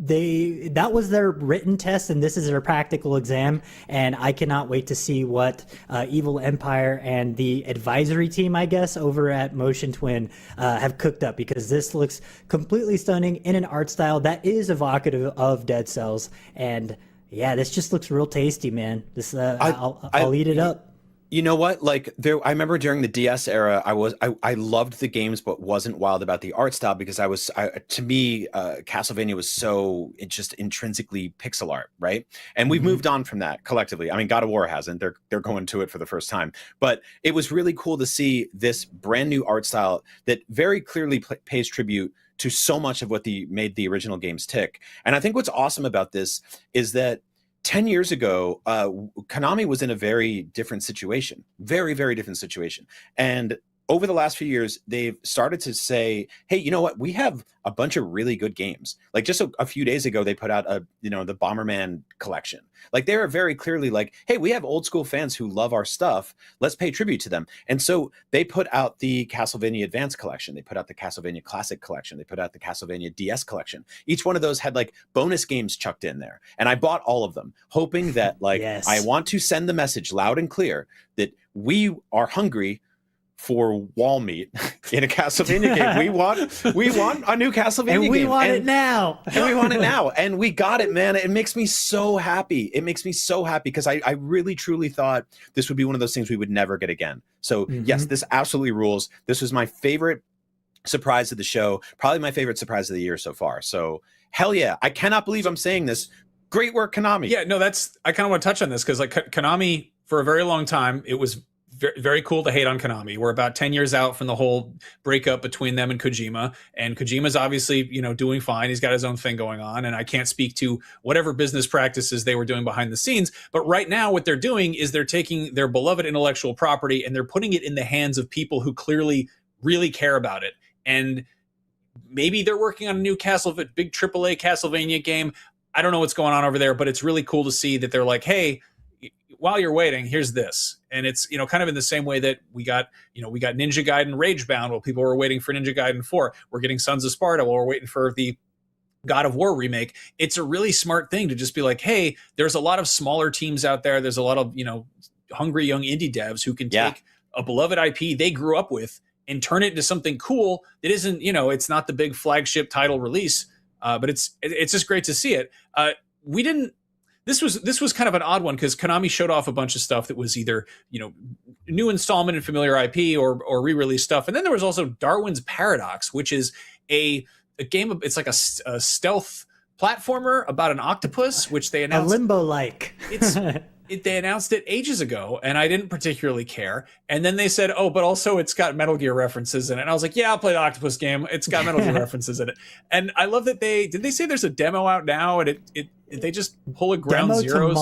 Speaker 8: that was their written test, and this is their practical exam, and I cannot wait to see what Evil Empire and the advisory team, I guess, over at Motion Twin have cooked up, because this looks completely stunning in an art style that is evocative of Dead Cells, and yeah, this just looks real tasty, man. This I'll eat it up.
Speaker 7: You know what? Like, I remember during the DS era, I loved the games, but wasn't wild about the art style, because to me, Castlevania was so just intrinsically pixel art, right? And we've moved on from that collectively. I mean, God of War hasn't. They're going to it for the first time, but it was really cool to see this brand new art style that very clearly pays tribute to so much of what made the original games tick. And I think what's awesome about this is that 10 years ago, Konami was in a very different situation, very, very different situation. And over the last few years, they've started to say, hey, you know what? We have a bunch of really good games. Like just a few days ago, they put out the Bomberman collection. Like they are very clearly like, hey, we have old school fans who love our stuff. Let's pay tribute to them. And so they put out the Castlevania Advance collection. They put out the Castlevania Classic collection. They put out the Castlevania DS collection. Each one of those had like bonus games chucked in there. And I bought all of them, hoping that I want to send the message loud and clear that we are hungry for wall meat in a Castlevania game. We want a new Castlevania game.
Speaker 8: And we want it now.
Speaker 7: And we want it now. And we got it, man. It makes me so happy. It makes me so happy because I really, truly thought this would be one of those things we would never get again. So yes, this absolutely rules. This was my favorite surprise of the show. Probably my favorite surprise of the year so far. So hell yeah. I cannot believe I'm saying this. Great work, Konami.
Speaker 6: Yeah, no, I kind of want to touch on this because like Konami, for a very long time, it was very cool to hate on Konami. We're about 10 years out from the whole breakup between them and Kojima's obviously, doing fine. He's got his own thing going on, and I can't speak to whatever business practices they were doing behind the scenes. But right now what they're doing is they're taking their beloved intellectual property and they're putting it in the hands of people who clearly really care about it. And maybe they're working on a new big AAA Castlevania game. I don't know what's going on over there, but it's really cool to see that they're like, hey, while you're waiting, here's this. And it's, kind of in the same way that we got Ninja Gaiden Ragebound while people were waiting for Ninja Gaiden 4. We're getting Sons of Sparta while we're waiting for the God of War remake. It's a really smart thing to just be like, hey, there's a lot of smaller teams out there. There's a lot of, hungry young indie devs who can take a beloved IP they grew up with and turn it into something cool that isn't, it's not the big flagship title release, but it's just great to see it. This was kind of an odd one because Konami showed off a bunch of stuff that was either, new installment in familiar IP or re-release stuff. And then there was also Darwin's Paradox, which is a game of, it's like a stealth platformer about an octopus, which they announced.
Speaker 8: A Limbo-like.
Speaker 6: They announced it ages ago, and I didn't particularly care. And then they said, oh, but also it's got Metal Gear references in it. And I was like, yeah, I'll play the octopus game. It's got Metal Gear references in it. And I love that did they say there's a demo out now? And they just pull a ground
Speaker 8: demo
Speaker 6: zeros?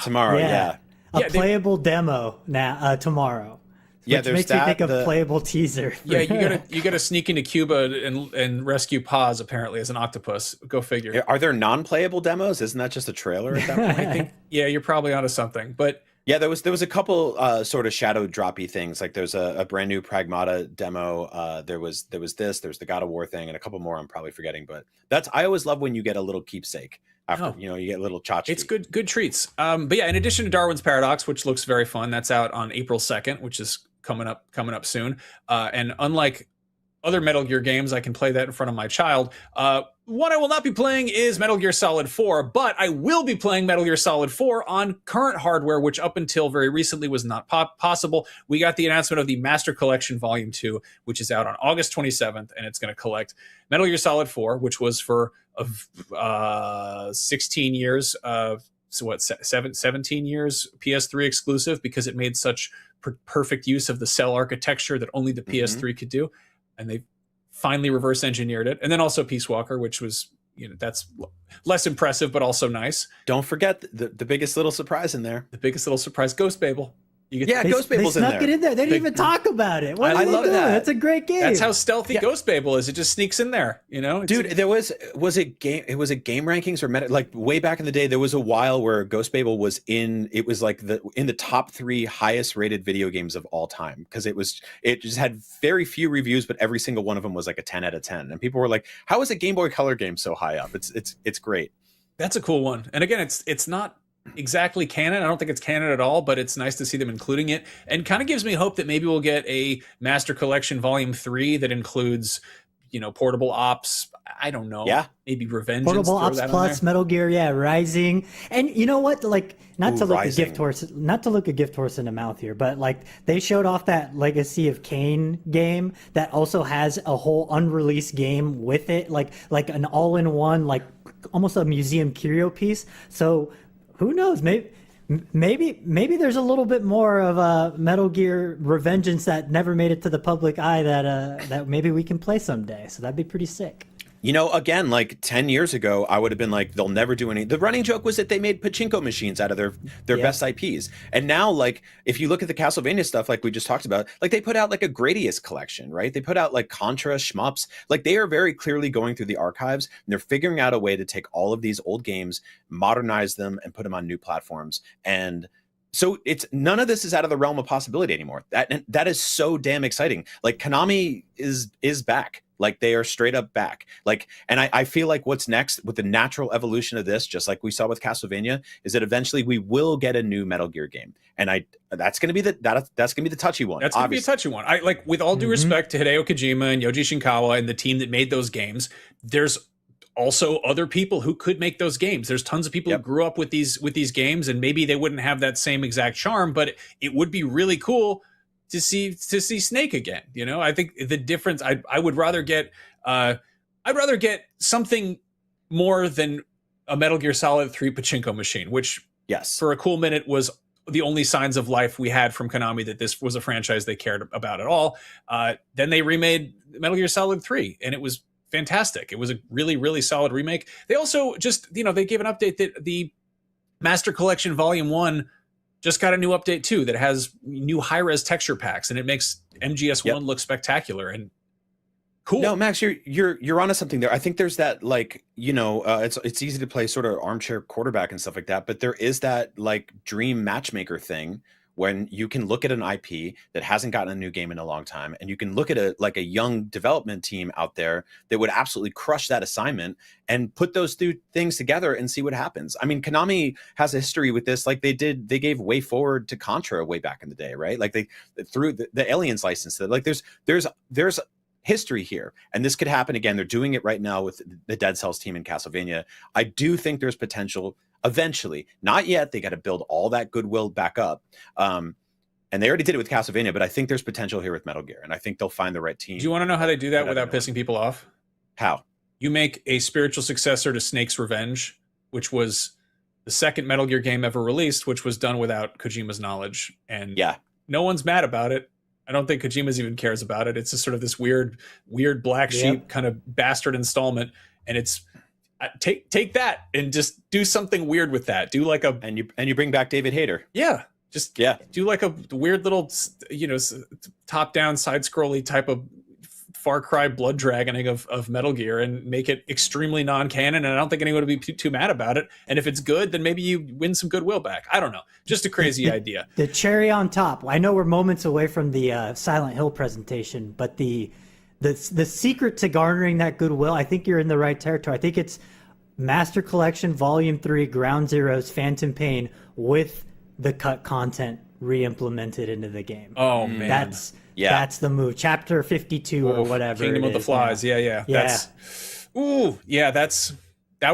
Speaker 8: Tomorrow,
Speaker 7: yeah.
Speaker 8: a playable demo now tomorrow. Which
Speaker 7: there's
Speaker 8: makes
Speaker 7: that,
Speaker 8: me think of playable teaser.
Speaker 6: Yeah, you gotta sneak into Cuba and rescue Paz apparently as an octopus. Go figure.
Speaker 7: Are there non-playable demos? Isn't that just a trailer at that point?
Speaker 6: I think you're probably onto something. But
Speaker 7: yeah, there was a couple sort of shadow droppy things. Like there's a brand new Pragmata demo. There was there's the God of War thing, and a couple more I'm probably forgetting. But I always love when you get a little keepsake after you get a little tchotchke.
Speaker 6: It's good treats. But yeah, in addition to Darwin's Paradox, which looks very fun, that's out on April 2nd, which is coming up soon. And unlike other Metal Gear games, I can play that in front of my child. What I will not be playing is Metal Gear Solid 4, but I will be playing Metal Gear Solid 4 on current hardware, which up until very recently was not possible. We got the announcement of the Master Collection Volume 2, which is out on August 27th, and it's going to collect Metal Gear Solid 4, which was for 16 years, 17 years PS3 exclusive, because it made such perfect use of the cell architecture that only the PS3 could do. And they finally reverse engineered it. And then also Peace Walker, which was, that's less impressive, but also nice.
Speaker 7: Don't forget the biggest little surprise in there.
Speaker 6: The biggest little surprise, Ghost Babel.
Speaker 7: Ghost Babel's in there.
Speaker 8: They snuck it in there. They didn't even talk about it.
Speaker 7: I love that.
Speaker 8: That's a great game.
Speaker 6: That's how stealthy Ghost Babel is. It just sneaks in there,
Speaker 7: Dude, there was it game rankings or like way back in the day, there was a while where Ghost Babel was in the top 3 highest rated video games of all time, because it just had very few reviews, but every single one of them was like a 10 out of 10. And people were like, how is a Game Boy Color game so high up? It's great.
Speaker 6: That's a cool one. And again, it's not exactly canon. I don't think it's canon at all, but it's nice to see them including it, and kind of gives me hope that maybe we'll get a Master Collection Volume 3 that includes, Portable Ops. I don't know.
Speaker 7: Yeah.
Speaker 6: Maybe Revenge.
Speaker 8: Portable Ops Plus, Metal Gear, Rising. And you know what? Like, not to look a gift horse in the mouth here, but like they showed off that Legacy of Kain game that also has a whole unreleased game with it, like an all-in-one, like almost a museum curio piece. So who knows? Maybe there's a little bit more of Metal Gear Revengeance that never made it to the public eye that maybe we can play someday. So that'd be pretty sick.
Speaker 7: Again, like 10 years ago, I would have been like, they'll never do any. The running joke was that they made pachinko machines out of their best IPs. And now, like, if you look at the Castlevania stuff, like we just talked about, like they put out like a Gradius collection, right? They put out like Contra, Shmups. Like they are very clearly going through the archives, and they're figuring out a way to take all of these old games, modernize them, and put them on new platforms. And so none of this is out of the realm of possibility anymore. That is so damn exciting. Like Konami is back. Like they are straight up back. Like, and I feel like what's next with the natural evolution of this, just like we saw with Castlevania, is that eventually we will get a new Metal Gear game. And that's gonna be the touchy one.
Speaker 6: That's gonna be a touchy one. I like, with all due respect to Hideo Kojima and Yoji Shinkawa and the team that made those games, there's also other people who could make those games. There's tons of people who grew up with these games, and maybe they wouldn't have that same exact charm, but it would be really cool to see Snake again. I think the difference, I would rather get something more than a Metal Gear Solid 3 pachinko machine, which for a cool minute was the only signs of life we had from Konami that this was a franchise they cared about at all. Then they remade Metal Gear Solid 3, and it was fantastic. It was a really, really solid remake. They also just, they gave an update that the Master Collection Volume 1 just got a new update too that has new high-res texture packs, and it makes MGS1 look spectacular and cool.
Speaker 7: No, Max, you're onto something there. I think there's that, like, it's easy to play sort of armchair quarterback and stuff like that, but there is that like dream matchmaker thing when you can look at an IP that hasn't gotten a new game in a long time, and you can look at a young development team out there that would absolutely crush that assignment and put those two things together and see what happens. I mean, Konami has a history with this. Like they gave Way Forward to Contra way back in the day, right? Like they threw the Aliens license. Like there's history here, and this could happen again. They're doing it right now with the Dead Cells team in Castlevania. I do think there's potential eventually, not yet. They got to build all that goodwill back up. And they already did it with Castlevania, but I think there's potential here with Metal Gear, and I think they'll find the right team.
Speaker 6: Do you want to know how they do that without pissing people off?
Speaker 7: How?
Speaker 6: You make a spiritual successor to Snake's Revenge, which was the second Metal Gear game ever released, which was done without Kojima's knowledge. And no one's mad about it. I don't think Kojima's even cares about it. It's just sort of this weird black sheep kind of bastard installment. And it's take that and just do something weird with that. Do like and
Speaker 7: you bring back David Hayter.
Speaker 6: Yeah. Just do like a weird little, top-down, side-scrolly type of Far Cry blood dragoning of Metal Gear and make it extremely non-canon, and I don't think anyone would be too mad about it. And if it's good, then maybe you win some goodwill back. I don't know. Just a crazy idea.
Speaker 8: The cherry on top. I know we're moments away from the Silent Hill presentation, but the secret to garnering that goodwill, I think you're in the right territory. I think it's Master Collection Volume 3, Ground Zeroes, Phantom Pain with the cut content re-implemented into the game.
Speaker 6: Oh man,
Speaker 8: that's the move. Chapter 52 or whatever.
Speaker 6: Kingdom of the Flies. Yeah. That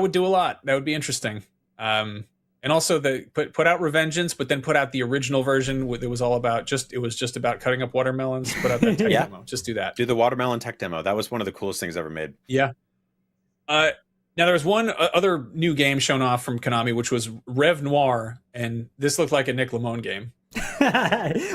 Speaker 6: would do a lot. That would be interesting. And also put out Revengeance, but then put out the original version. It was all about it was just about cutting up watermelons. Put out that tech demo. Just do that.
Speaker 7: Do the watermelon tech demo. That was one of the coolest things ever made.
Speaker 6: Yeah. Now, there was one other new game shown off from Konami, which was Rev Noir, and this looked like a Nick Lamone game.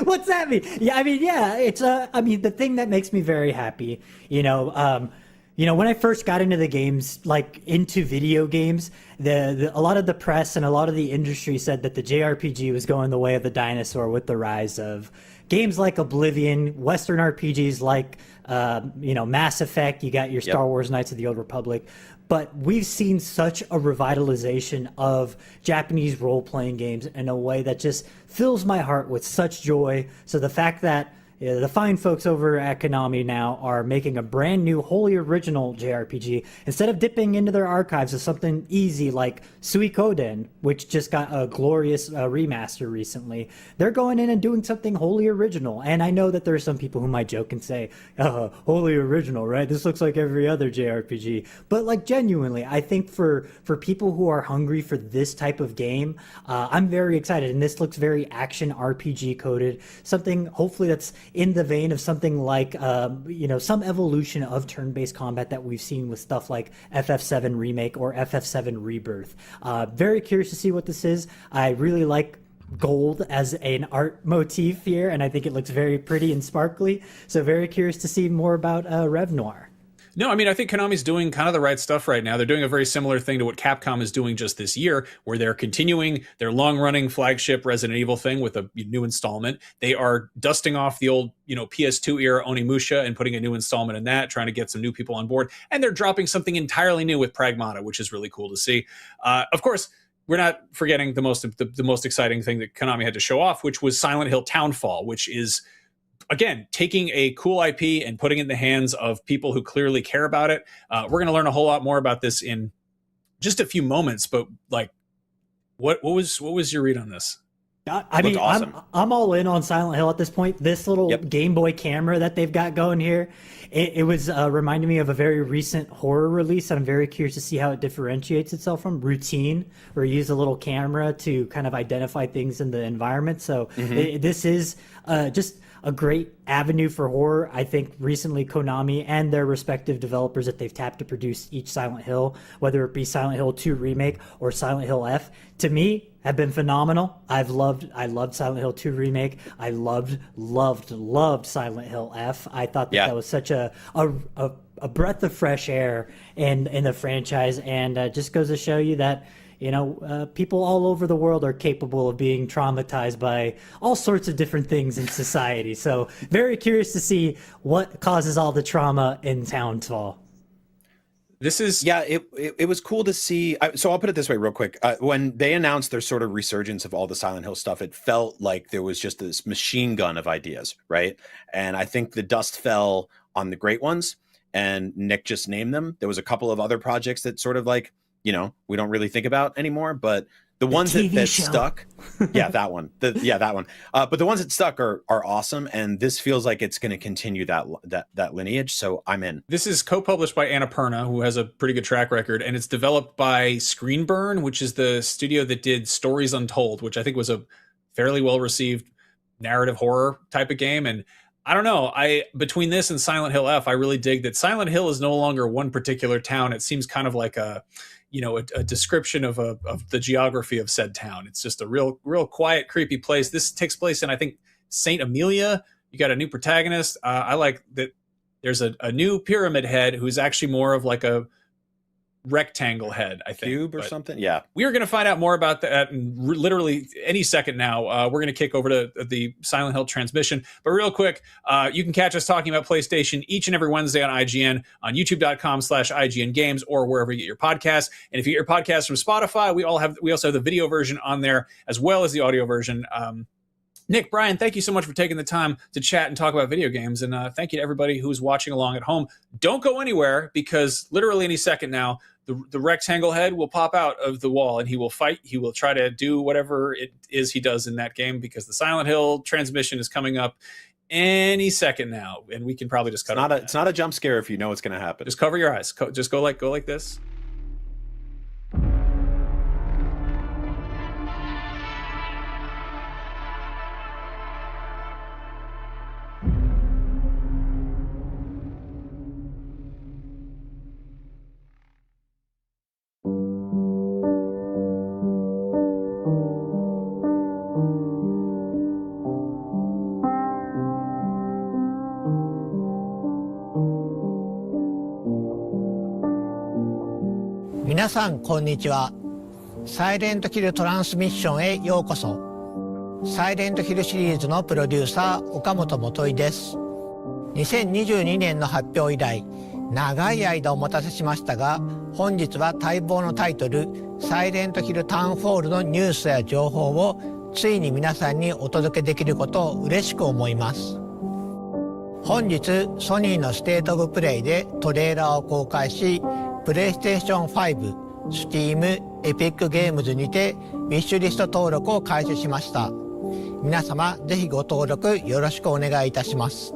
Speaker 8: What's that mean? It's the thing that makes me very happy, when I first got into the games, like into video games, a lot of the press and a lot of the industry said that the JRPG was going the way of the dinosaur with the rise of games like Oblivion, Western RPGs like, Mass Effect, you got your Star Wars Knights of the Old Republic. But we've seen such a revitalization of Japanese role-playing games in a way that just fills my heart with such joy. So the fact that the fine folks over at Konami now are making a brand new, wholly original JRPG, instead of dipping into their archives of something easy like Suikoden, which just got a glorious remaster recently, they're going in and doing something wholly original. And I know that there are some people who might joke and say, wholly original, right? This looks like every other JRPG. But like genuinely, I think for people who are hungry for this type of game, I'm very excited. And this looks very action RPG coded, something hopefully that's in the vein of something like, some evolution of turn-based combat that we've seen with stuff like FF7 Remake or FF7 Rebirth. Very curious to see what this is. I really like gold as an art motif here, and I think it looks very pretty and sparkly. So very curious to see more about Rev Noir.
Speaker 6: No, I think Konami's doing kind of the right stuff right now. They're doing a very similar thing to what Capcom is doing just this year, where they're continuing their long-running flagship Resident Evil thing with a new installment. They are dusting off the old, PS2 era Onimusha and putting a new installment in that, trying to get some new people on board. And they're dropping something entirely new with Pragmata, which is really cool to see. Of course, we're not forgetting the most exciting thing that Konami had to show off, which was Silent Hill Townfall, which is, again, taking a cool IP and putting it in the hands of people who clearly care about it. We're going to learn a whole lot more about this in just a few moments, but what was your read on this?
Speaker 8: Awesome. I'm all in on Silent Hill at this point. This little Game Boy camera that they've got going here, it was reminding me of a very recent horror release, and I'm very curious to see how it differentiates itself from Routine, where you use a little camera to kind of identify things in the environment. So this is just a great avenue for horror. I think recently Konami and their respective developers that they've tapped to produce each Silent Hill, whether it be Silent Hill 2 Remake or Silent Hill F, to me have been phenomenal. I loved Silent Hill 2 Remake. I loved Silent Hill F. I thought that was such a breath of fresh air in the franchise, and just goes to show you that people all over the world are capable of being traumatized by all sorts of different things in society. So very curious to see what causes all the trauma in Townfall.
Speaker 7: This is it was cool to see. So I'll put it this way real quick. When they announced their sort of resurgence of all the Silent Hill stuff, it felt like there was just this machine gun of ideas, right? And I think the dust fell on the great ones, and Nick just named them. There was a couple of other projects that sort of we don't really think about anymore, but the ones that stuck, that one. But the ones that stuck are awesome, and this feels like it's going to continue that lineage. So I'm in.
Speaker 6: This is co-published by Annapurna, who has a pretty good track record, and it's developed by Screenburn, which is the studio that did Stories Untold, which I think was a fairly well-received narrative horror type of game. And I don't know, between this and Silent Hill F, I really dig that Silent Hill is no longer one particular town. It seems kind of like a description of the geography of said town. It's just a real quiet, creepy place. This takes place in, I think, St. Amelia. You got a new protagonist. I like that there's a new pyramid head who's actually more of like a rectangle head, I think.
Speaker 7: Cube or something? Yeah.
Speaker 6: We are going to find out more about that in literally any second now. We're going to kick over to the Silent Hill transmission. But real quick, you can catch us talking about PlayStation each and every Wednesday on IGN, on youtube.com/IGN Games, or wherever you get your podcasts. And if you get your podcasts from Spotify, we also have the video version on there as well as the audio version. Nick, Brian, thank you so much for taking the time to chat and talk about video games. And thank you to everybody who's watching along at home. Don't go anywhere, because literally any second now, the rectangle head will pop out of the wall and he will fight. He will try to do whatever it is he does in that game, because the Silent Hill transmission is coming up any second now. And we can probably just cut it.
Speaker 7: It's not a jump scare if you know what's going to happen.
Speaker 6: Just cover your eyes. Just go like this.
Speaker 1: 皆さんこんにちは。サイレントヒルトランスミッションへようこそ。サイレントヒルシリーズのプロデューサー岡本元井です。2022年の発表以来、長い間お待たせしましたが、本日は待望のタイトルサイレントヒルタウンフォールのニュースや情報をついに皆さんにお届けできることを嬉しく思います。本日ソニーのステートオブプレイでトレーラーを公開し、プレイステーション5、Steam、エピックゲームズにてウィッシュリスト登録を開始しました。皆様ぜひご登録よろしくお願いいたします。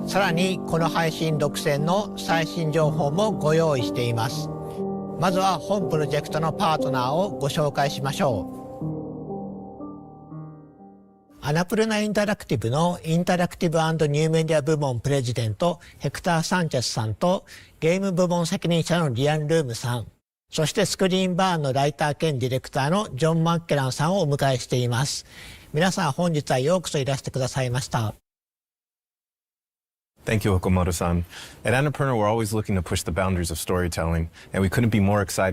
Speaker 1: さらにこの配信独占の最新情報もご用意しています。まずは本プロジェクトのパートナーをご紹介しましょう。アナプルナインタラクティブのインタラクティブ&ニューメディア部門プレジデントヘクター・サンチェスさんとゲーム部門責任者のリアン・ルームさん、そしてスクリーンバーンのライター兼ディレクターのジョン・マッケランさんをお迎えしています。皆さん本日はようこそいらしてくださいました。
Speaker 2: Thank you, Okamoto-san. At Annapurna, we're always looking to push the boundaries of storytelling, and we couldn't be more excited